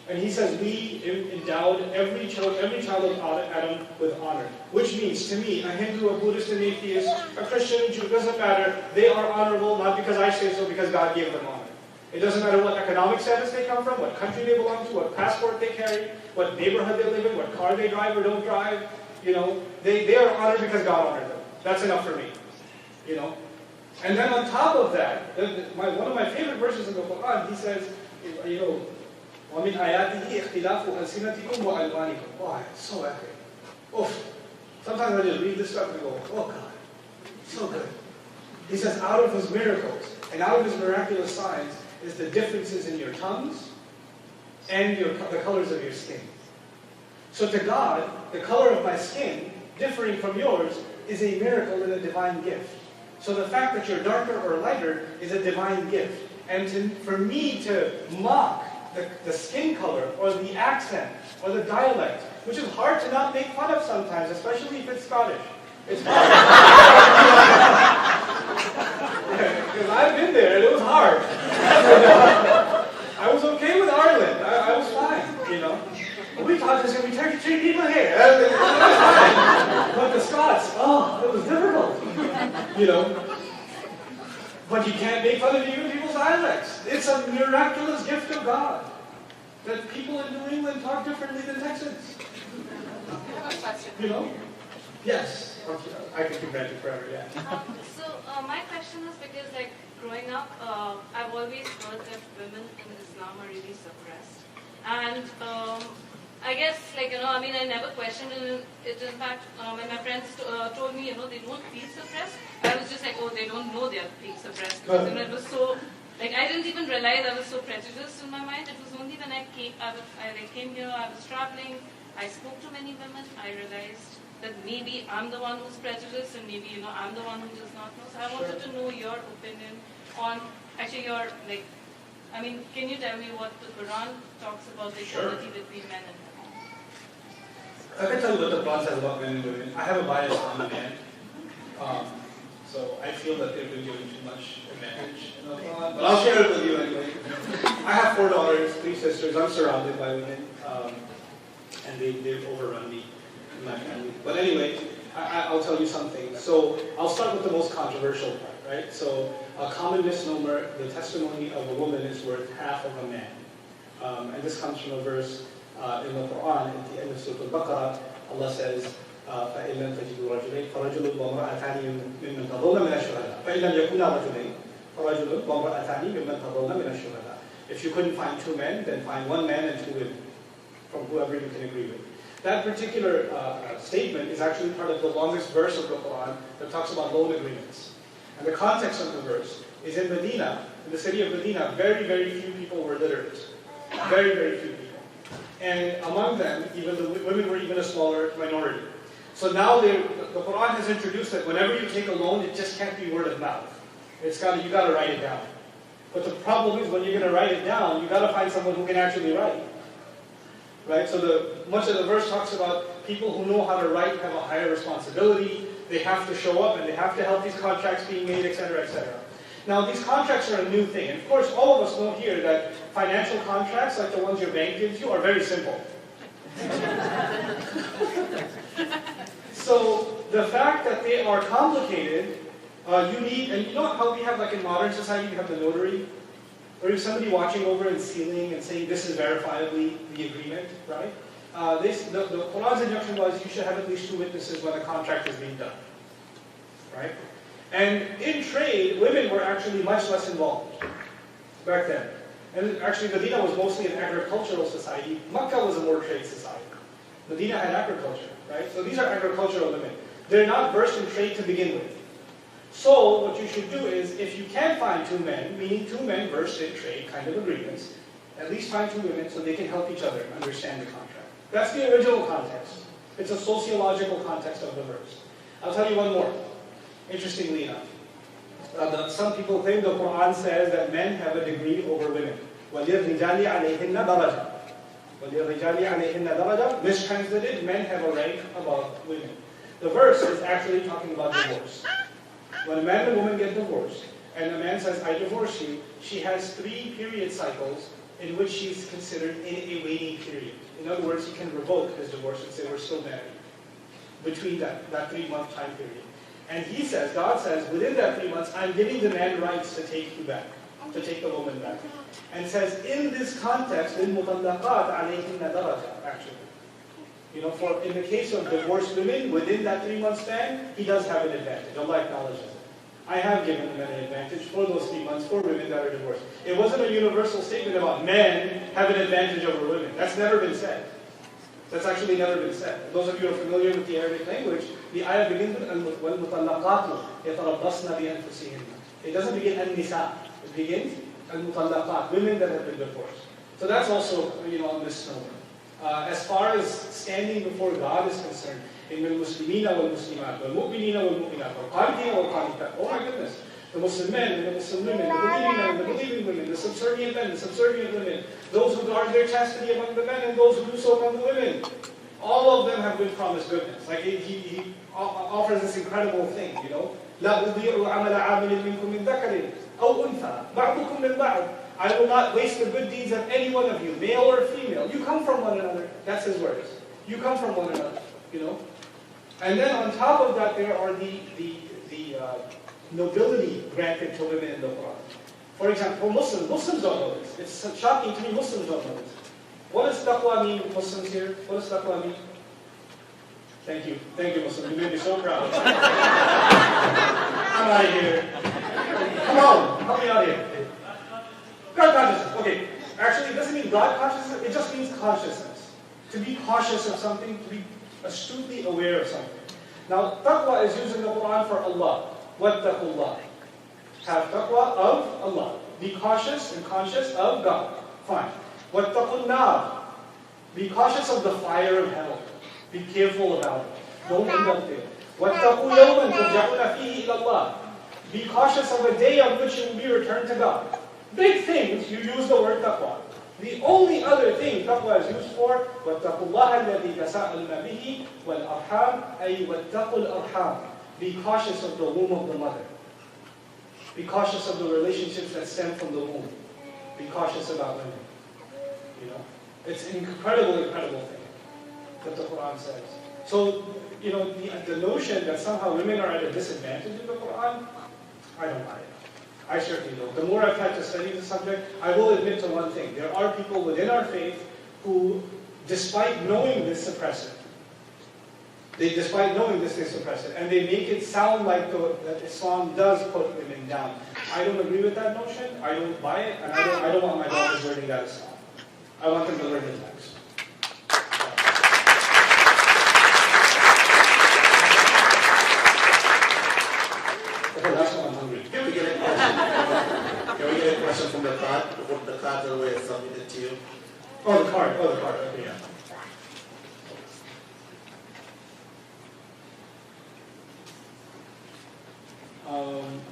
And he says we endowed every child of Adam with honor. Which means, to me, a Hindu, a Buddhist, an atheist, a Christian, a Jew, doesn't matter. They are honorable, not because I say so, because God gave them honor. It doesn't matter what economic status they come from, what country they belong to, what passport they carry, what neighborhood they live in, what car they drive or don't drive. You know, they are honored because God honored them. That's enough for me. You know? And then on top of that, one of my favorite verses in the Quran, he says, you know, وَمِنْ آيَاتِهِ اخْتِلَافُ أَلْسِنَتِكُمْ وَأَلْوَانِكُمْ. Wow, it's so epic. Oof. Sometimes I just read this stuff and go, oh God, so good. He says, out of his miracles and out of his miraculous signs is the differences in your tongues and the colors of your skin. So to God, the color of my skin, differing from yours, is a miracle and a divine gift. So the fact that you're darker or lighter is a divine gift. And for me to mock the skin color or the accent or the dialect, which is hard to not make fun of sometimes, especially if it's Scottish. It's hard. Because I've been there and it was hard. I was okay with Ireland. I was fine, you know. We thought there's going to be 33 people here. It was fine. But the Scots, oh, it was difficult. You know. But you can't make fun of even people's dialects. It's a miraculous gift of God that people in New England talk differently than Texans. I have a question. You know? Yes. I could keep ranting forever, yeah. My question is because, like, growing up, I've always heard that women in Islam are really suppressed. And I guess, like, you know, I mean, I never questioned it. In fact, when my friends told me, you know, they don't feel suppressed, I was just like, oh, they don't know they're being suppressed. Because, you know, it was so, like, I didn't even realize I was so prejudiced in my mind. It was only when I came here, I was traveling, I spoke to many women, I realized that maybe I'm the one who's prejudiced and maybe, you know, I'm the one who does not know. So I wanted to know your opinion on, actually, your, like, I mean, can you tell me what the Quran talks about the equality between men and women? I can tell you what the Quran says about men and women. I have a bias on the man. So I feel that they've been given too much advantage in the Quran. But I'll share it with you anyway. I have 4 daughters, 3 sisters. I'm surrounded by women. And they've overrun me in my family. But anyway, I'll tell you something. So I'll start with the most controversial part, right? So a common misnomer, the testimony of a woman is worth half of a man. And this comes from a verse in the Quran, at the end of Surah Al-Baqarah. Allah says, فَإِنْ لَمْ تَجِدُوا رَجُلَيْنِ فَرَجُلٌ وَامْرَأَتَانِ مِمَّنْ تَرْضَوْنَ مِنَ الشُّهَدَاءِ فَإِنْ لَمْ يَكُونَا رَجُلَيْنِ فَرَجُلٌ وَامْرَأَتَانِ مِمَّنْ تَرْضَوْنَ مِنَ الشُّهَدَاءِ. If you couldn't find 2 men, then find 1 man and 2 women, from whoever you can agree with. That particular statement is actually part of the longest verse of the Quran that talks about loan agreements. And the context of the verse is in Medina, in the city of Medina, very, very few people were literate. Very, very few people. And among them, even the women were even a smaller minority. So now the Quran has introduced that whenever you take a loan, it just can't be word of mouth. You got to write it down. But the problem is when you're going to write it down, you got to find someone who can actually write. Right? So much of the verse talks about people who know how to write have a higher responsibility. They have to show up and they have to help these contracts being made, etc., etc. Now, these contracts are a new thing. And of course, all of us know here that financial contracts, like the ones your bank gives you, are very simple. So the fact that they are complicated, you need, and you know how we have, like in modern society, you have the notary? Or is somebody watching over and sealing and saying this is verifiably the agreement, right? The Quran's injunction was you should have at least 2 witnesses when the contract is being done, right? And in trade, women were actually much less involved back then. And actually, Medina was mostly an agricultural society. Makkah was a more trade society. Medina had agriculture, right? So these are agricultural women. They're not versed in trade to begin with. So what you should do is, if you can find two men, meaning two men versed in trade kind of agreements, at least find two women so they can help each other understand the contract. That's the original context. It's a sociological context of the verse. I'll tell you one more, interestingly enough. Some people claim the Quran says that men have a degree over women. وَلِلرِّجَالِ عَلَيْهِنَّ دَرَجَةٌ. وَلِلرِّجَالِ عَلَيْهِنَّ دَرَجَةٌ. Mistranslated, men have a rank above women. The verse is actually talking about divorce. When a man and a woman get divorced, and a man says, I divorce you, she has 3 period cycles in which she's considered in a waiting period. In other words, he can revoke his divorce and say, we're still married. Between that 3-month time period. And he says, God says, within that 3 months, I'm giving the man rights to take you back, to take the woman back. And says, in this context, لِلْمُطَلَّقَاتِ عَلَيْهِنَّ دَرَجَةٌ, actually. For in the case of divorced women, within that 3-month span, he does have an advantage. Allah acknowledges it. I have given the men an advantage for those 3 months for women that are divorced. It wasn't a universal statement about men have an advantage over women. That's never been said. That's actually never been said. Those of you who are familiar with the Arabic language, the ayah begins with al-mutallaqatu yatarabbasna bi anfusihinna. It doesn't begin al-nisa. It begins al-mutallaqat, women that have been divorced. So that's also, a misnomer. As far as standing before God is concerned, in al-muslimina wal-muslimat, wal-mu'minina wal-mu'minat, wal-qanitina wal-qanitat. Oh my goodness. The Muslim men and the Muslim women, the believing men and the believing women, the subservient men, the subservient women, those who guard their chastity among the men and those who do so among the women. All of them have been promised goodness. Like he offers this incredible thing, لا أضيع عمل عامل منكم من ذكر أو أنثى بعضكم من بعض. I will not waste the good deeds of any one of you, male or female. You come from one another. That's his words. You come from one another, And then on top of that, there are the nobility granted to women in the Quran. For example, Muslims don't know this. It's shocking to me, Muslims don't know this. What does taqwa mean, Muslims here? What does taqwa mean? Thank you, Muslim. You made me so proud. I'm out of here. Come on, help me out here. God consciousness. Okay, actually, it doesn't mean God consciousness. It just means consciousness. To be cautious of something, to be astutely aware of something. Now, taqwa is used in the Quran for Allah. وَاتَّقُوا Have taqwa of Allah. Be cautious and conscious of God. Fine. وَاتَّقُوا النَّارِ Be cautious of the fire of hell. Be careful about it. Don't end up there. وَاتَّقُوا يَوْمًا تُرْجَعُونَ فِيهِ إِلَى اللَّهِ Be cautious of a day on which you will be returned to God. Big things, you use the word taqwa. The only other thing taqwa is used for, وَاتَّقُوا اللَّهَ الَّذِي تَسَاءَلُونَ بِهِ وَالْأَرْحَامَ أي وَاتَّقُوا الْأَرْحَامَ Be cautious of the womb of the mother. Be cautious of the relationships that stem from the womb. Be cautious about women. It's an incredible thing that the Quran says. So, the notion that somehow women are at a disadvantage in the Quran, I don't buy it. I certainly don't. The more I've tried to study the subject, I will admit to one thing. There are people within our faith who, despite knowing this, suppress it. Despite knowing this, they suppress it. And they make it sound like that Islam does put women down. I don't agree with that notion. I don't buy it. And I don't want my daughters learning that Islam. I want them to learn the text. Okay, last one, I'm hungry. Can we get a question? Can we get a question from the card? The card that was submitted to you. Oh, the card. Okay, yeah.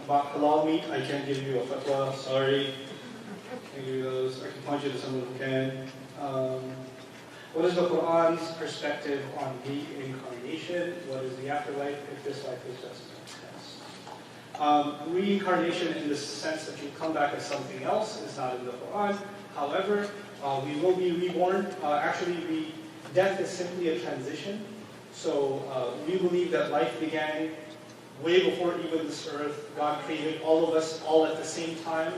About halal meat, I can't give you a fatwa, sorry. I can't give you those. I can point you to someone who can. What is the Quran's perspective on reincarnation? What is the afterlife if this life is just a test? Reincarnation in the sense that you come back as something else is not in the Quran. However, we will be reborn. Death is simply a transition. So we believe that life began way before even this earth. God created all of us all at the same time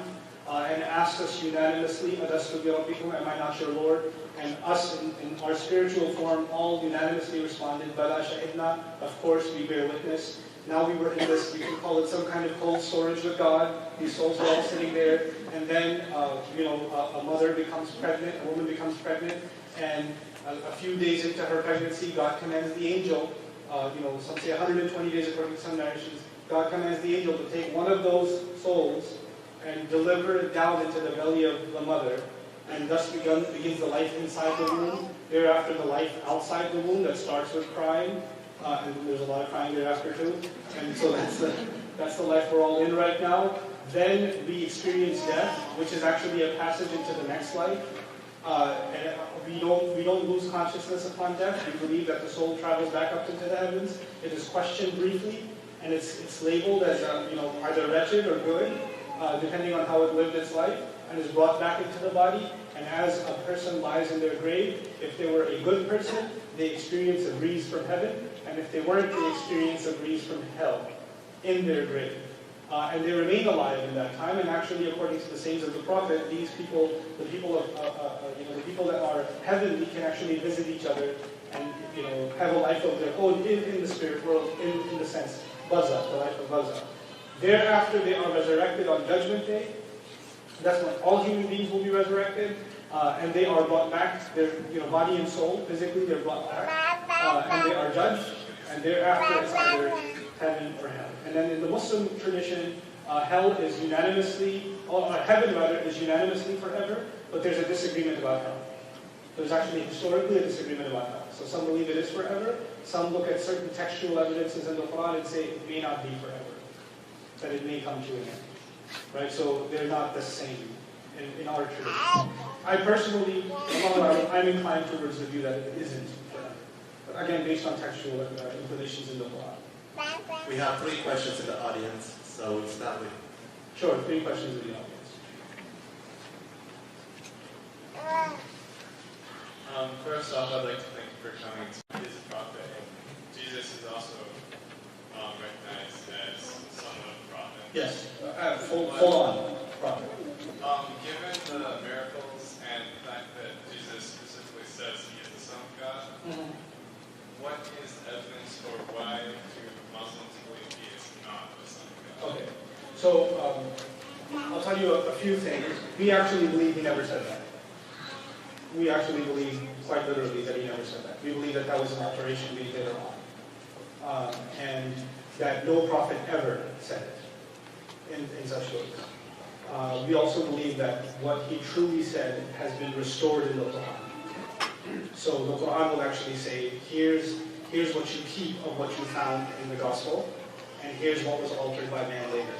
and asked us unanimously, Adastu bi rabbikum, am I not your Lord? And us in our spiritual form all unanimously responded, Bala shahidna, of course we bear witness. Now we were in this, you can call it some kind of cold storage with God. These souls were all sitting there, and then a mother becomes pregnant, a woman becomes pregnant, and a few days into her pregnancy, God commands the angel, some say 120 days according to some narrations, God commands the angel to take one of those souls and deliver it down into the belly of the mother, and thus begins the life inside the womb. Thereafter, the life outside the womb that starts with crying, and there's a lot of crying thereafter too. And so that's the life we're all in right now. Then we experience death, which is actually a passage into the next life. And we don't lose consciousness upon death. We believe that the soul travels back up into the heavens. It is questioned briefly, and it's labeled as either wretched or good, depending on how it lived its life, and is brought back into the body. And as a person lies in their grave, if they were a good person, they experience a breeze from heaven, and if they weren't, they experience a breeze from hell in their grave. And they remain alive in that time. And actually, according to the sayings of the Prophet, these people, the people that are heavenly, can actually visit each other and have a life of their own in the spirit world, in the sense barzakh, the life of barzakh. Thereafter, they are resurrected on Judgment Day. That's when all human beings will be resurrected, and they are brought back. Their body and soul, physically, they're brought back, and they are judged. And thereafter, it's either heaven or hell. And then in the Muslim tradition, hell is unanimously, or heaven rather, is unanimously forever, but there's a disagreement about hell. There's actually historically a disagreement about hell. So some believe it is forever, some look at certain textual evidences in the Quran and say it may not be forever, that it may come to an end. Right? So they're not the same in our tradition. I personally, I'm inclined towards the view that it isn't forever. But again, based on textual inclinations in the Quran. We have 3 questions in the audience, so we'll start with. Sure, 3 questions in the audience. First off, I'd like to thank you for coming to his prophet. Jesus is also recognized as somewhat a prophet. Yes, full on prophet. Given the miracles and the fact that Jesus specifically says he is the Son of God, what is the evidence for why do Muslims believe he is not the Son of God? Okay, so I'll tell you a few things. We actually believe he never said that. We actually believe, quite literally, that he never said that. We believe that that was an alteration made later on. And that no prophet ever said it in such words. We also believe that what he truly said has been restored in the Quran. So the Quran will actually say, here's what you keep of what you found in the Gospel, and here's what was altered by man later.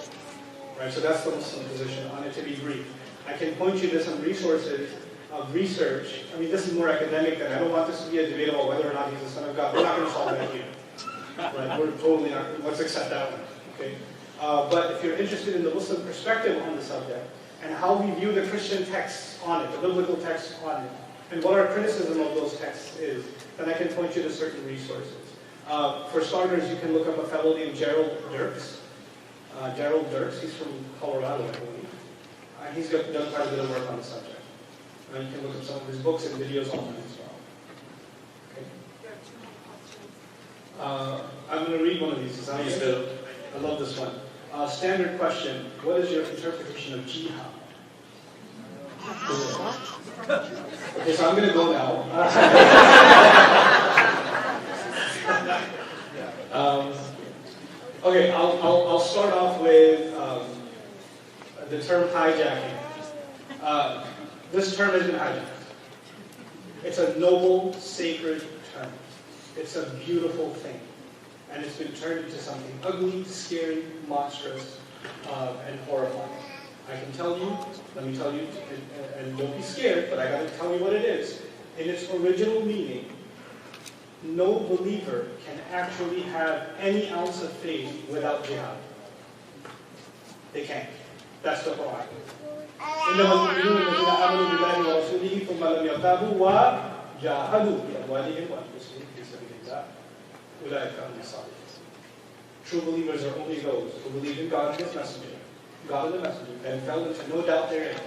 Right? So that's the Muslim position on it, to be brief. I can point you to some resources of research. I mean, this is more academic than I don't want this to be a debate about whether or not he's the Son of God. We're not going to solve that here. Right? We're totally not. Let's accept that one. Okay. But if you're interested in the Muslim perspective on the subject and how we view the Christian texts on it, the biblical texts on it, and what our criticism of those texts is, then I can point you to certain resources. For starters, you can look up a fellow named Gerald Dirks. He's from Colorado, I believe. He's done quite a bit of work on the subject. And you can look up some of his books and videos on it as well. Okay. I'm going to read one of these. I love this one. Standard question: what is your interpretation of jihad? Okay, so I'm going to go now. Okay, I'll start off with the term hijacking. This term has been hijacked. It's a noble, sacred term. It's a beautiful thing. And it's been turned into something ugly, scary, monstrous, and horrifying. I can tell you, let me tell you, and don't be scared, but I got to tell you what it is. In its original meaning, no believer can actually have any ounce of faith without jihad. They can't. That's the Quran. إنما المؤمنون الذين آمنوا بالله ورسوله ثم لم يرتابوا وجاهدوا بأموالهم وأنفسهم في سبيل الله أولئك هم الصادقون. True believers are only those who believe in God and His Messenger, and fell into no doubt therein,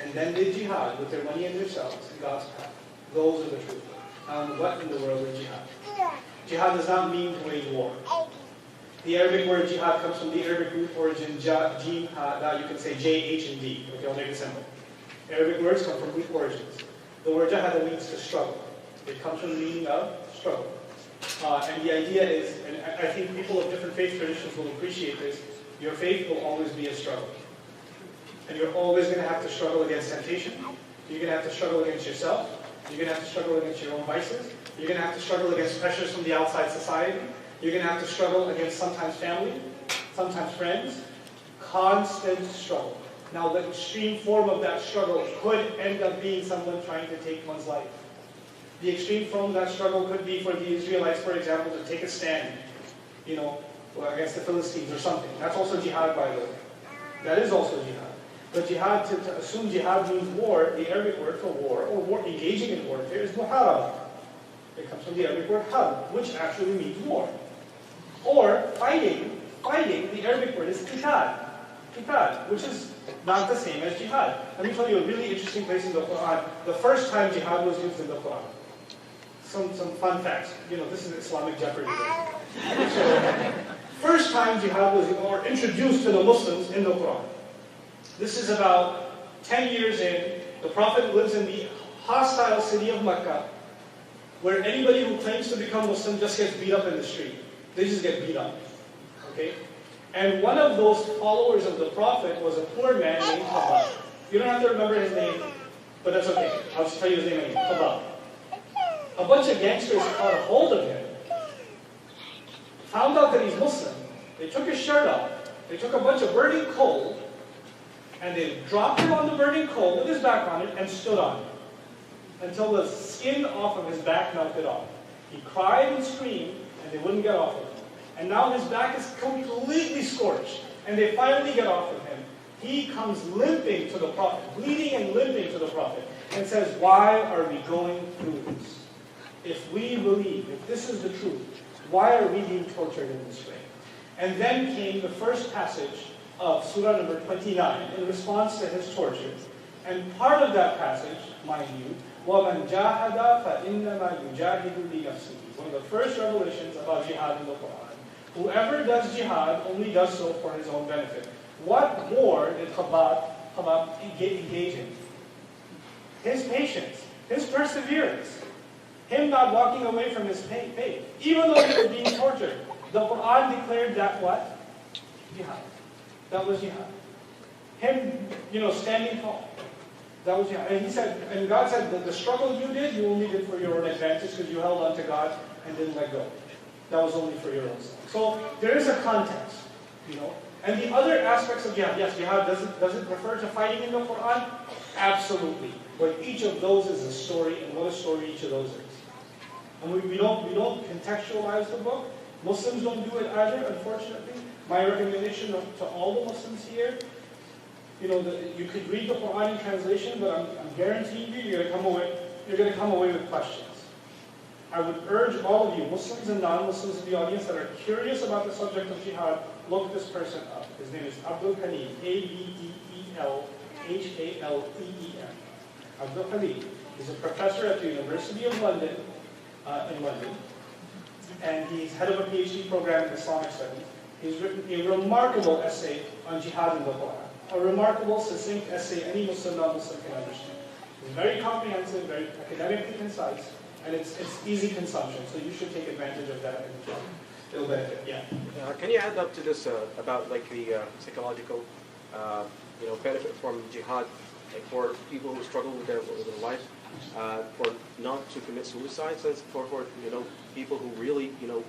and then did jihad with their money and themselves in God's path. Those are the true believers. What in the world is jihad? Jihad does not mean to wage war. The Arabic word jihad comes from the Arabic root origin jim, ha, you can say J, H, and D. Okay, I'll make it simple. Arabic words come from Greek origins. The word jihad means to struggle. It comes from the meaning of struggle. And the idea is, and I think people of different faith traditions will appreciate this, your faith will always be a struggle. And you're always going to have to struggle against temptation. You're going to have to struggle against yourself. You're going to have to struggle against your own vices. You're going to have to struggle against pressures from the outside society. You're going to have to struggle against sometimes family, sometimes friends. Constant struggle. Now, the extreme form of that struggle could end up being someone trying to take one's life. The extreme form of that struggle could be for the Israelites, for example, to take a stand, against the Philistines or something. That's also jihad, by the way. That is also jihad. But jihad, to assume jihad means war, the Arabic word for war, or war, engaging in warfare, is muharaba. It comes from the Arabic word harb, which actually means war. Or fighting, the Arabic word is qital, which is not the same as jihad. Let me tell you a really interesting place in the Quran. The first time jihad was used in the Quran. Some fun facts. This is Islamic jeopardy. So, first time jihad was introduced to the Muslims in the Quran. This is about 10 years in. The Prophet lives in the hostile city of Mecca, where anybody who claims to become Muslim just gets beat up in the street. They just get beat up. Okay? And one of those followers of the Prophet was a poor man named Khabbab. You don't have to remember his name, but that's okay. I'll just tell you his name again. Khabbab. A bunch of gangsters caught a hold of him, found out that he's Muslim. They took his shirt off. They took a bunch of burning coal, and they dropped him on the burning coal with his back on it and stood on it until the skin off of his back melted off. He cried and screamed, and they wouldn't get off of him. And now his back is completely scorched, and they finally get off of him. He comes limping to the Prophet, bleeding and limping to the Prophet, and says, "Why are we going through this? If we believe, if this is the truth, why are we being tortured in this way?" And then came the first passage of Surah number 29 in response to his torture. And part of that passage, mind you, وَمَنْ جَاهَدَ فَإِنَّمَا يُجَاهِدُ لِنَفْسِهِ. One of the first revelations about jihad in the Quran. Whoever does jihad only does so for his own benefit. What more did Khabbab engage in? His patience, his perseverance, him not walking away from his faith, even though he was being tortured. The Quran declared that what? Jihad. That was jihad. Him, standing tall. That was jihad. And he said, and God said that the struggle you did, you only did for your own advantage because you held on to God and didn't let go. That was only for your own sake. So there is a context, And the other aspects of jihad, yes, jihad does it refer to fighting in the Quran? Absolutely. But each of those is a story, and what a story each of those is. And we don't contextualize the book. Muslims don't do it either, unfortunately. My recommendation to all the Muslims here, you could read the Quran in translation, but I'm guaranteeing you, you're going to come away with questions. I would urge all of you, Muslims and non-Muslims in the audience that are curious about the subject of jihad, look this person up. His name is Abdul Halim, Abdelhalem. Abdul Halim. He's a professor at the University of London, in London, and he's head of a PhD program in Islamic studies. He's written a remarkable essay on jihad in the Quran. A remarkable, succinct essay any Muslim, non-Muslim can understand. It's very comprehensive, very academically concise, and it's easy consumption, so you should take advantage of that, and it'll benefit. Yeah. Can you add up to this about the psychological benefit from jihad, for people who struggle with their life, for not to commit suicide, since for people who really in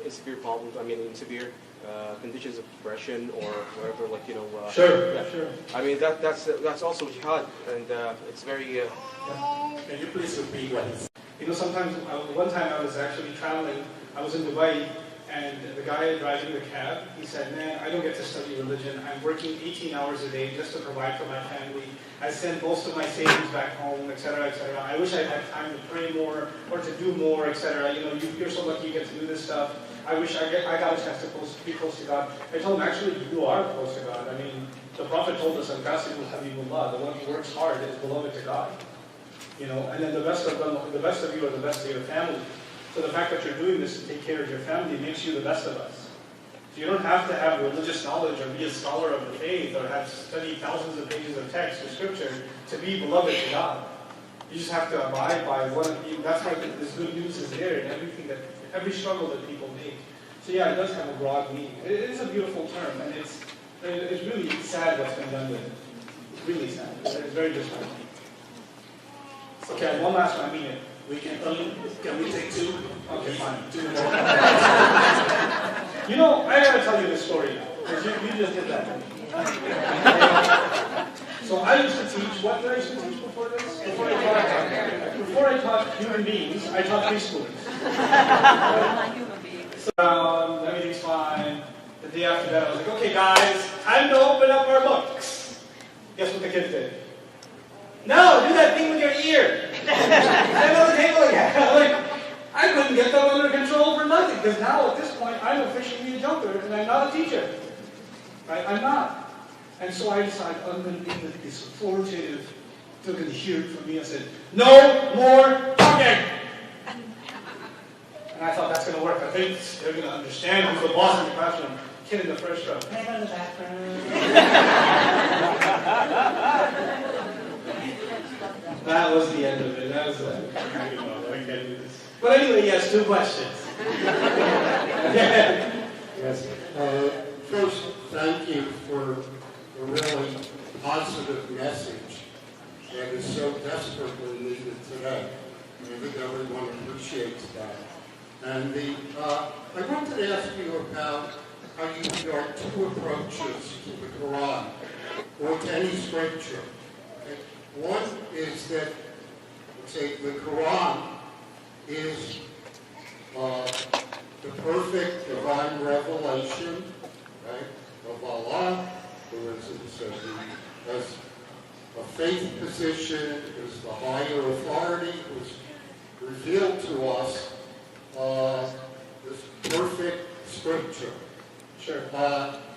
severe problems, in severe conditions of depression or whatever, Sure, yeah. Sure. That's also jihad, and it's very. Can you please repeat what he said? Sometimes, one time I was actually traveling, I was in Dubai, and the guy driving the cab, he said, "Man, I don't get to study religion. I'm working 18 hours a day just to provide for my family. I send most of my savings back home, etc., etc. I wish I had time to pray more or to do more, etc. You're so lucky you get to do this stuff. I wish I got a chance to be close to God." I told him, actually, you are close to God. The Prophet told us, "Al-Qasimu Habibullah," the one who works hard is beloved to God. And then the best of you are the best of your family. So the fact that you're doing this to take care of your family makes you the best of us. So you don't have to have religious knowledge or be a scholar of the faith or have studied thousands of pages of text or scripture to be beloved to God. You just have to abide by what, that's why this good news is there in every struggle that people make. So yeah, it does have a broad meaning. It is a beautiful term, and it's really sad what's been done with it. It's really sad. It's very disappointing. Okay, one last one, I mean it. Can we take two? Okay, fine. Two more. You know, I gotta tell you this story now, because you just did that to me. So I used to teach, what did I used to teach before this? Before I taught human beings, I taught preschoolers. So everything's fine. The day after that, I was like, okay guys, time to open up our books. Guess what the kids did? No, do that thing with your ear. Stand on the table again. I couldn't get them under control for nothing, because now at this point, I'm officially a junker, and I'm not a teacher. Right? I'm not. And so I decided I'm going to be this authoritative, took it here from me and said, no more talking! And I thought that's going to work. I think they're going to understand who's the boss in the classroom. Kid in the first row. Hang on in the background. That was the end of it. That was I can't do this. But anyway, yes, 2 questions. Yes. First, thank you for a really positive message that is so desperately needed today. And I think everyone appreciates that. And I wanted to ask you about how you regard 2 approaches to the Quran or to any scripture. Okay? One is that, let's say, the Quran is the perfect divine revelation, right, of Allah, who has a faith position, is the higher authority, who's revealed to us this perfect scripture. Sure.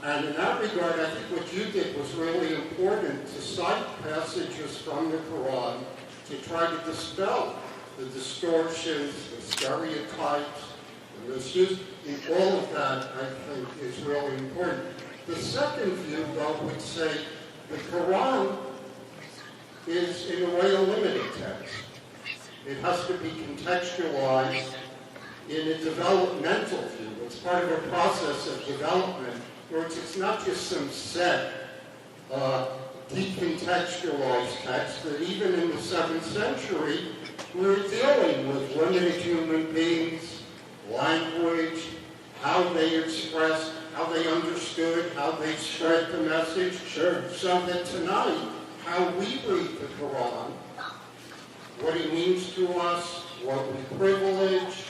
And in that regard, I think what you did was really important, to cite passages from the Quran to try to dispel the distortions, the stereotypes, and misuse. All of that, I think, is really important. The second view, though, would say the Quran is, in a way, a limited text. It has to be contextualized in a developmental view. It's part of a process of development, where it's not just some set, decontextualized text, that even in the 7th century, we were dealing with limited human beings, language, how they expressed, how they understood, how they spread the message. Sure. So that tonight, how we read the Quran, what it means to us, what we privilege,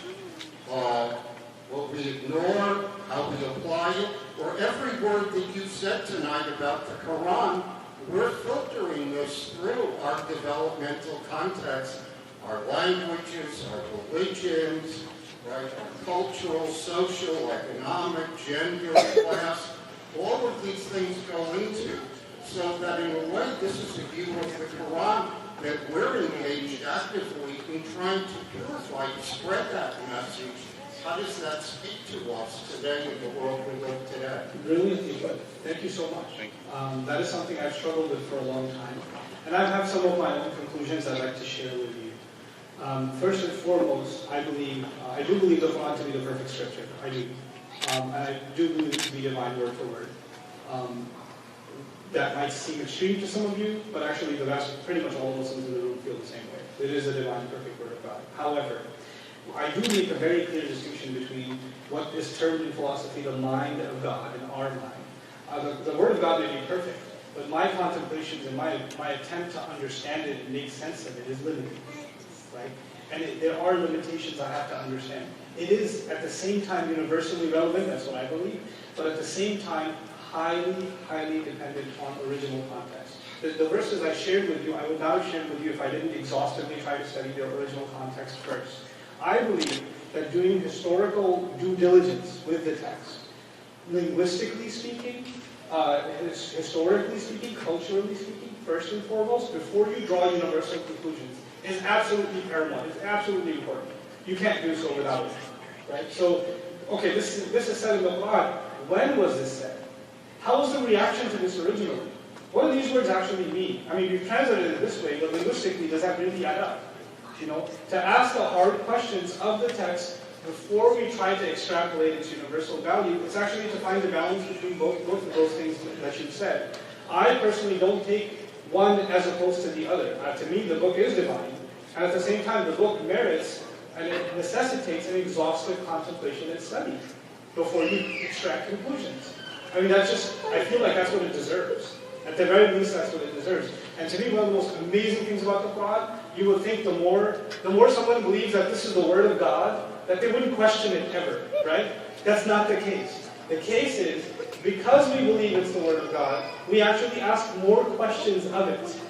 what we ignore, how we apply it, or every word that you said tonight about the Quran, we're filtering this through our developmental context, our languages, our religions, right, our cultural, social, economic, gender, class, all of these things go into, so that in a way this is a view of the Quran that we're engaged actively in trying to purify, to spread that message. How does that speak to us today in the world we live today? Brilliantly put. Thank you so much. That is something I've struggled with for a long time. And I have some of my own conclusions I'd like to share with you. First and foremost, I do believe the Quran to be the perfect scripture. I do. And I do believe it to be divine word for word. That might seem extreme to some of you, but actually pretty much all Muslims in the room feel the same way. It is a divine perfect word of God. However, I do make a very clear distinction between what is termed in philosophy the mind of God and our mind. The word of God may be perfect, but my contemplations and my attempt to understand it and make sense of it is limited. Right? And there are limitations I have to understand. It is at the same time universally relevant, that's what I believe, but at the same time highly, highly dependent on original context. The verses I shared with you, I would not have shared with you if I didn't exhaustively try to study their original context first. I believe that doing historical due diligence with the text, linguistically speaking, historically speaking, culturally speaking, first and foremost, before you draw universal conclusions, is absolutely paramount. It's absolutely important. You can't do so without it. Right? So, okay, this is said in the Quran. When was this said? How was the reaction to this originally? What do these words actually mean? I mean, we've translated it this way, but linguistically, does that really add up? To ask the hard questions of the text before we try to extrapolate its universal value, it's actually to find the balance between both of those things that you've said. I personally don't take one as opposed to the other. To me, the book is divine, and at the same time, the book merits and it necessitates an exhaustive contemplation and study before you extract conclusions. I mean, I feel like that's what it deserves. At the very least, that's what it deserves. And to me, one of the most amazing things about the Quran, you would think the more someone believes that this is the Word of God, that they wouldn't question it ever, right? That's not the case. The case is, because we believe it's the Word of God, we actually ask more questions of it.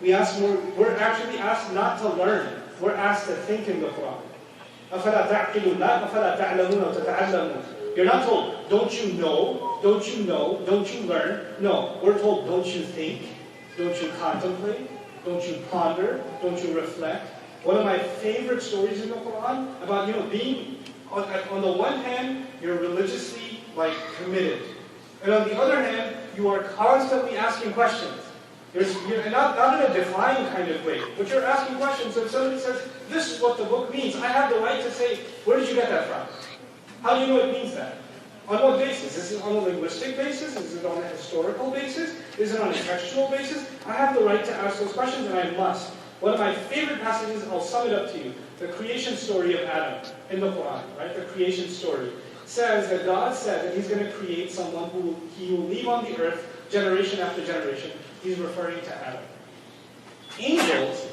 We're actually asked not to learn. We're asked to think in the Quran. أَفَلَا تَعْقِلُونَ أَفَلَا تَعْلَمُونَ وَتَتَعَلَّمُونَ. You're not told, don't you know, don't you know, don't you learn. No, we're told, don't you think, don't you contemplate, don't you ponder, don't you reflect. One of my favorite stories in the Quran about, being, on the one hand, you're religiously, committed. And on the other hand, you are constantly asking questions. You're not in a defying kind of way, but you're asking questions. So if somebody says, this is what the book means, I have the right to say, where did you get that from? How do you know it means that? On what basis? Is it on a linguistic basis? Is it on a historical basis? Is it on a textual basis? I have the right to ask those questions, and I must. One of my favorite passages, I'll sum it up to you. The creation story of Adam in the Quran, right? The creation story says that God said that He's going to create someone who He will leave on the earth generation after generation. He's referring to Adam. Angels,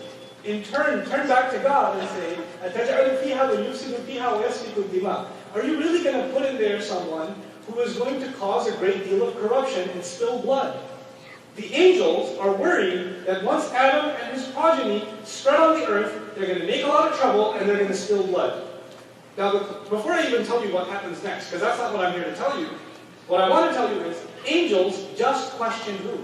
in turn back to God and say, أَتَجْعَلُ فِيهَا وَيُفْسِدُ فِيهَا وَيَسْفِكُ الدِّمَاءَ. Are you really going to put in there someone who is going to cause a great deal of corruption and spill blood? The angels are worried that once Adam and his progeny spread on the earth, they're going to make a lot of trouble and they're going to spill blood. Now, before I even tell you what happens next, because that's not what I'm here to tell you, what I want to tell you is, angels just question who?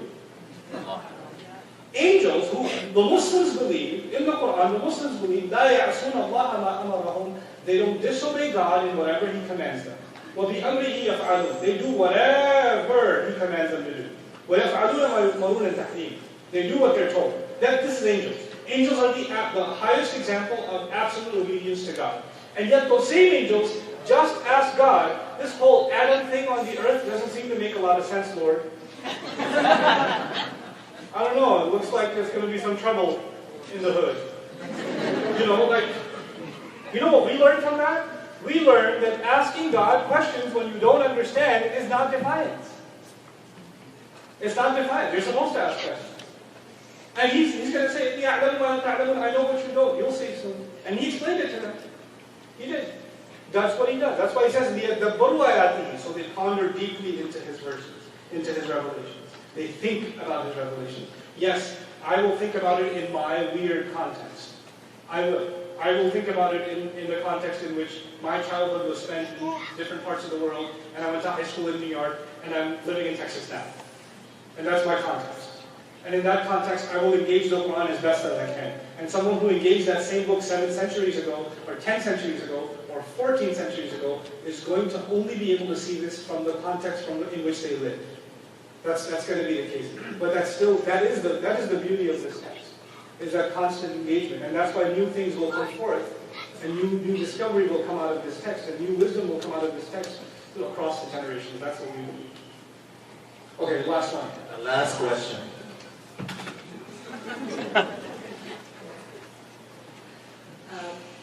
Angels, who the Muslims believe, in the Quran, the Muslims believe, لَا يَعْصُونَ اللَّهَ مَا أَمَرَهُمْ. They don't disobey God in whatever He commands them. وَبِأَمْرِهِ يَفْعَلُونَ. They do whatever He commands them to do. وَيَفْعَلُونَ مَا يُؤْمَرُونَ التَّحْرِيمِ. They do what they're told. This is angels. Angels are the highest example of absolute obedience to God. And yet those same angels just ask God, this whole Adam thing on the earth doesn't seem to make a lot of sense, Lord. I don't know, it looks like there's going to be some trouble in the hood. You know what we learned from that? We learned that asking God questions when you don't understand is not defiance. It's not defiance. You're supposed to ask questions. And he's going to say, I know what you don't. You'll see soon. And He explained it to them. He did. That's what He does. That's why He says, so they ponder deeply into His verses, into His revelations. They think about His revelations. Yes, I will think about it in my weird context. I will. I will think about it in the context in which my childhood was spent in different parts of the world, and I went to high school in New York, and I'm living in Texas now. And that's my context. And in that context, I will engage the Quran as best as I can. And someone who engaged that same book 7 centuries ago, or 10 centuries ago, or 14 centuries ago, is going to only be able to see this from the context in which they lived. That's going to be the case. But that is the beauty of this text, is that constant engagement. And that's why new things will come forth, and new discovery will come out of this text, and new wisdom will come out of this text across the generations. That's what we believe. Okay, last one. The last question.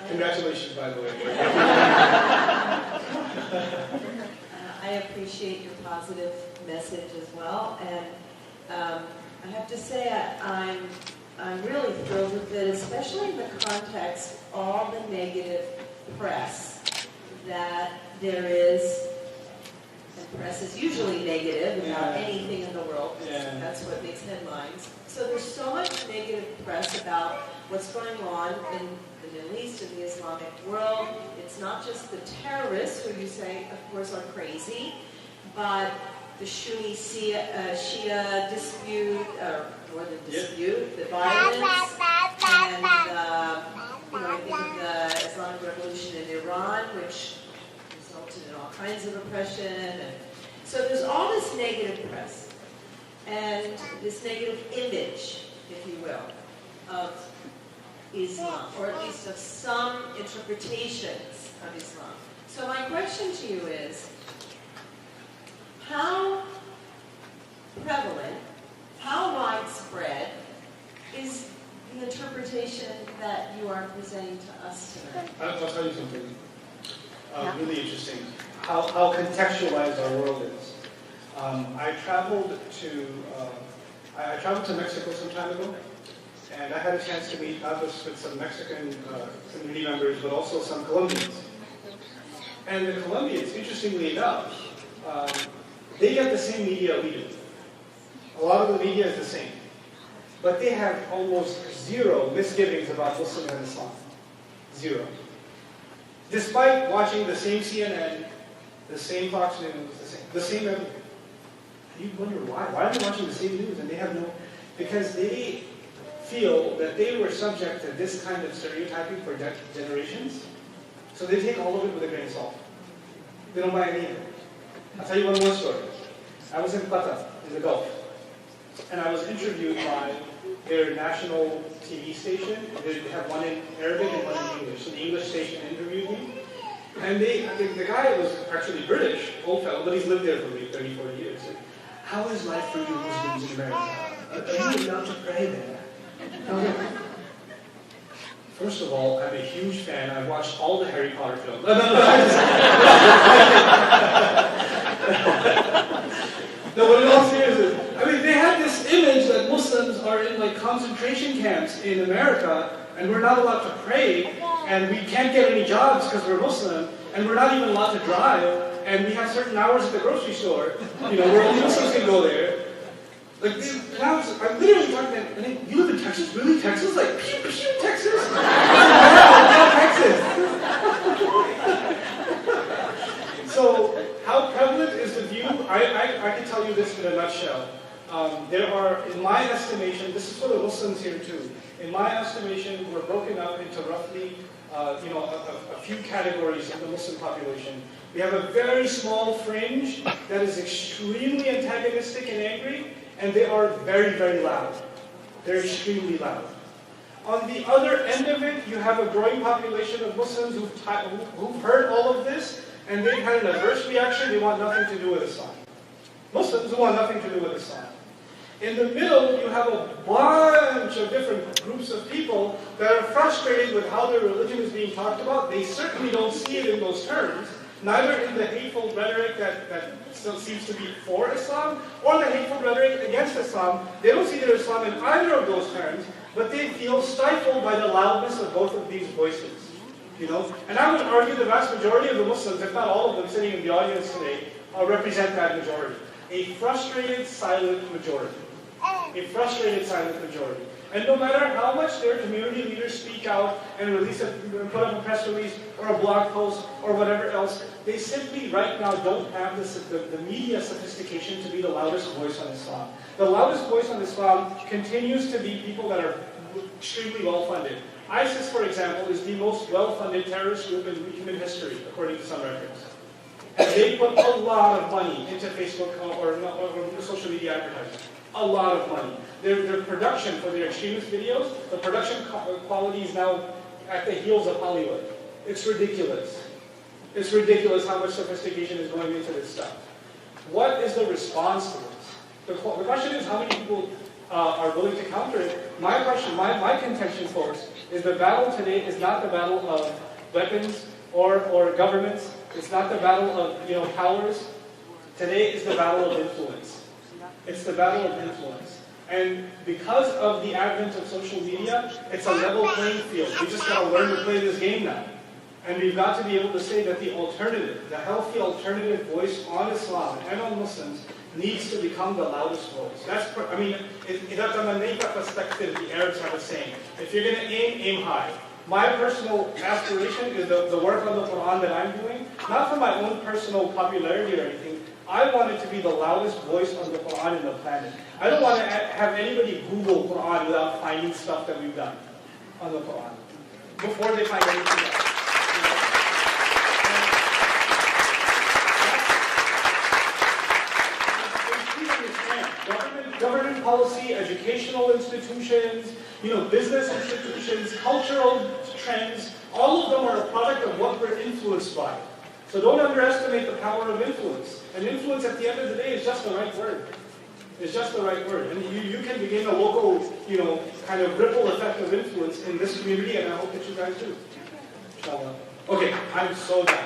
Congratulations, by the way. I appreciate your positive message as well, and I have to say I'm really thrilled with it, especially in the context of all the negative press that there is. And press is usually negative about anything in the world. That's what makes headlines. So there's so much negative press about what's going on in the Middle East and the Islamic world. It's not just the terrorists, who you say, of course, are crazy, but the Sunni Shia dispute, or more than dispute, the violence, and I think of the Islamic Revolution in Iran, which resulted in all kinds of oppression. And so there's all this negative press. and this negative image, if you will, of Islam, or at least of some interpretations of Islam. So my question to you is, how prevalent, how widespread is the interpretation that you are presenting to us tonight? I'll tell you something really interesting. How contextualized our world is. I traveled to Mexico some time ago, and I had a chance to meet not just with some Mexican community members, but also some Colombians. And the Colombians, interestingly enough, they get the same media we do. A lot of the media is the same. But they have almost zero misgivings about Muslim and Islam. Zero. Despite watching the same CNN, the same Fox News, the same everything. You wonder why. Why are they watching the same news? And they have no... Because they feel that they were subject to this kind of stereotyping for generations. So they take all of it with a grain of salt. They don't buy any of it. I'll tell you one more story. I was in Qatar, in the Gulf. And I was interviewed by their national TV station. They have one in Arabic and one in English. So the English station interviewed me. And the guy was actually British, old fellow, but he's lived there for maybe 30, 40 years. Said, how is life for you Muslims in America? Are you allowed to pray there? First of all, I'm a huge fan. I've watched all the Harry Potter films. No, but in all seriousness, I mean, they had this image that Muslims are in like concentration camps in America, and we're not allowed to pray, and we can't get any jobs because we're Muslim, and we're not even allowed to drive, and we have certain hours at the grocery store, you know, where only Muslims can go there. Like, I'm literally talking about, and you live in Texas? Really? Texas? Like, pew, pew, Texas? Yeah, Texas. So, how prevalent is the view? I can tell you this in a nutshell. There are, in my estimation, this is for the Muslims here too. In my estimation, we're broken up into roughly, a few categories in the Muslim population. We have a very small fringe that is extremely antagonistic and angry, and they are very, very loud. They're extremely loud. On the other end of it, you have a growing population of Muslims who've heard all of this, and they've had an adverse reaction. They want nothing to do with Islam. Muslims who want nothing to do with Islam. In the middle, you have a bunch of different groups of people that are frustrated with how their religion is being talked about. They certainly don't see it in those terms, neither in the hateful rhetoric that still seems to be for Islam, or the hateful rhetoric against Islam. They don't see their Islam in either of those terms, but they feel stifled by the loudness of both of these voices. You know? And I would argue the vast majority of the Muslims, if not all of them sitting in the audience today, represent that majority. A frustrated, silent majority. A frustrated, silent majority. And no matter how much their community leaders speak out and put up a press release or a blog post or whatever else, they simply right now don't have the media sophistication to be the loudest voice on Islam. The loudest voice on Islam continues to be people that are extremely well-funded. ISIS, for example, is the most well-funded terrorist group in human history, according to some records. And they put a lot of money into Facebook or social media advertising. A lot of money. Their production for their extremist videos, the production quality is now at the heels of Hollywood. It's ridiculous. It's ridiculous how much sophistication is going into this stuff. What is the response to this? The question is how many people are willing to counter it. My question, my contention, folks, is the battle today is not the battle of weapons or governments. It's not the battle of powers. Today is the battle of influence. It's the battle of influence. And because of the advent of social media, it's a level playing field. We just got to learn to play this game now. And we've got to be able to say that the alternative, the healthy alternative voice on Islam and on Muslims needs to become the loudest voice. That's, that's a Manika perspective, the Arabs have a saying. If you're going to aim high. My personal aspiration is the work on the Quran that I'm doing, not for my own personal popularity or anything. I want it to be the loudest voice on the Quran in the planet. I don't want to have anybody Google Quran without finding stuff that we've done on the Quran before they find anything else. Government government policy, educational institutions, business institutions, cultural trends, all of them are a product of what we're influenced by. So don't underestimate the power of influence. And influence at the end of the day is just the right word. It's just the right word. And you can begin a local, kind of ripple effect of influence in this community, and I hope that you guys do. Inshallah. Okay, I'm so done.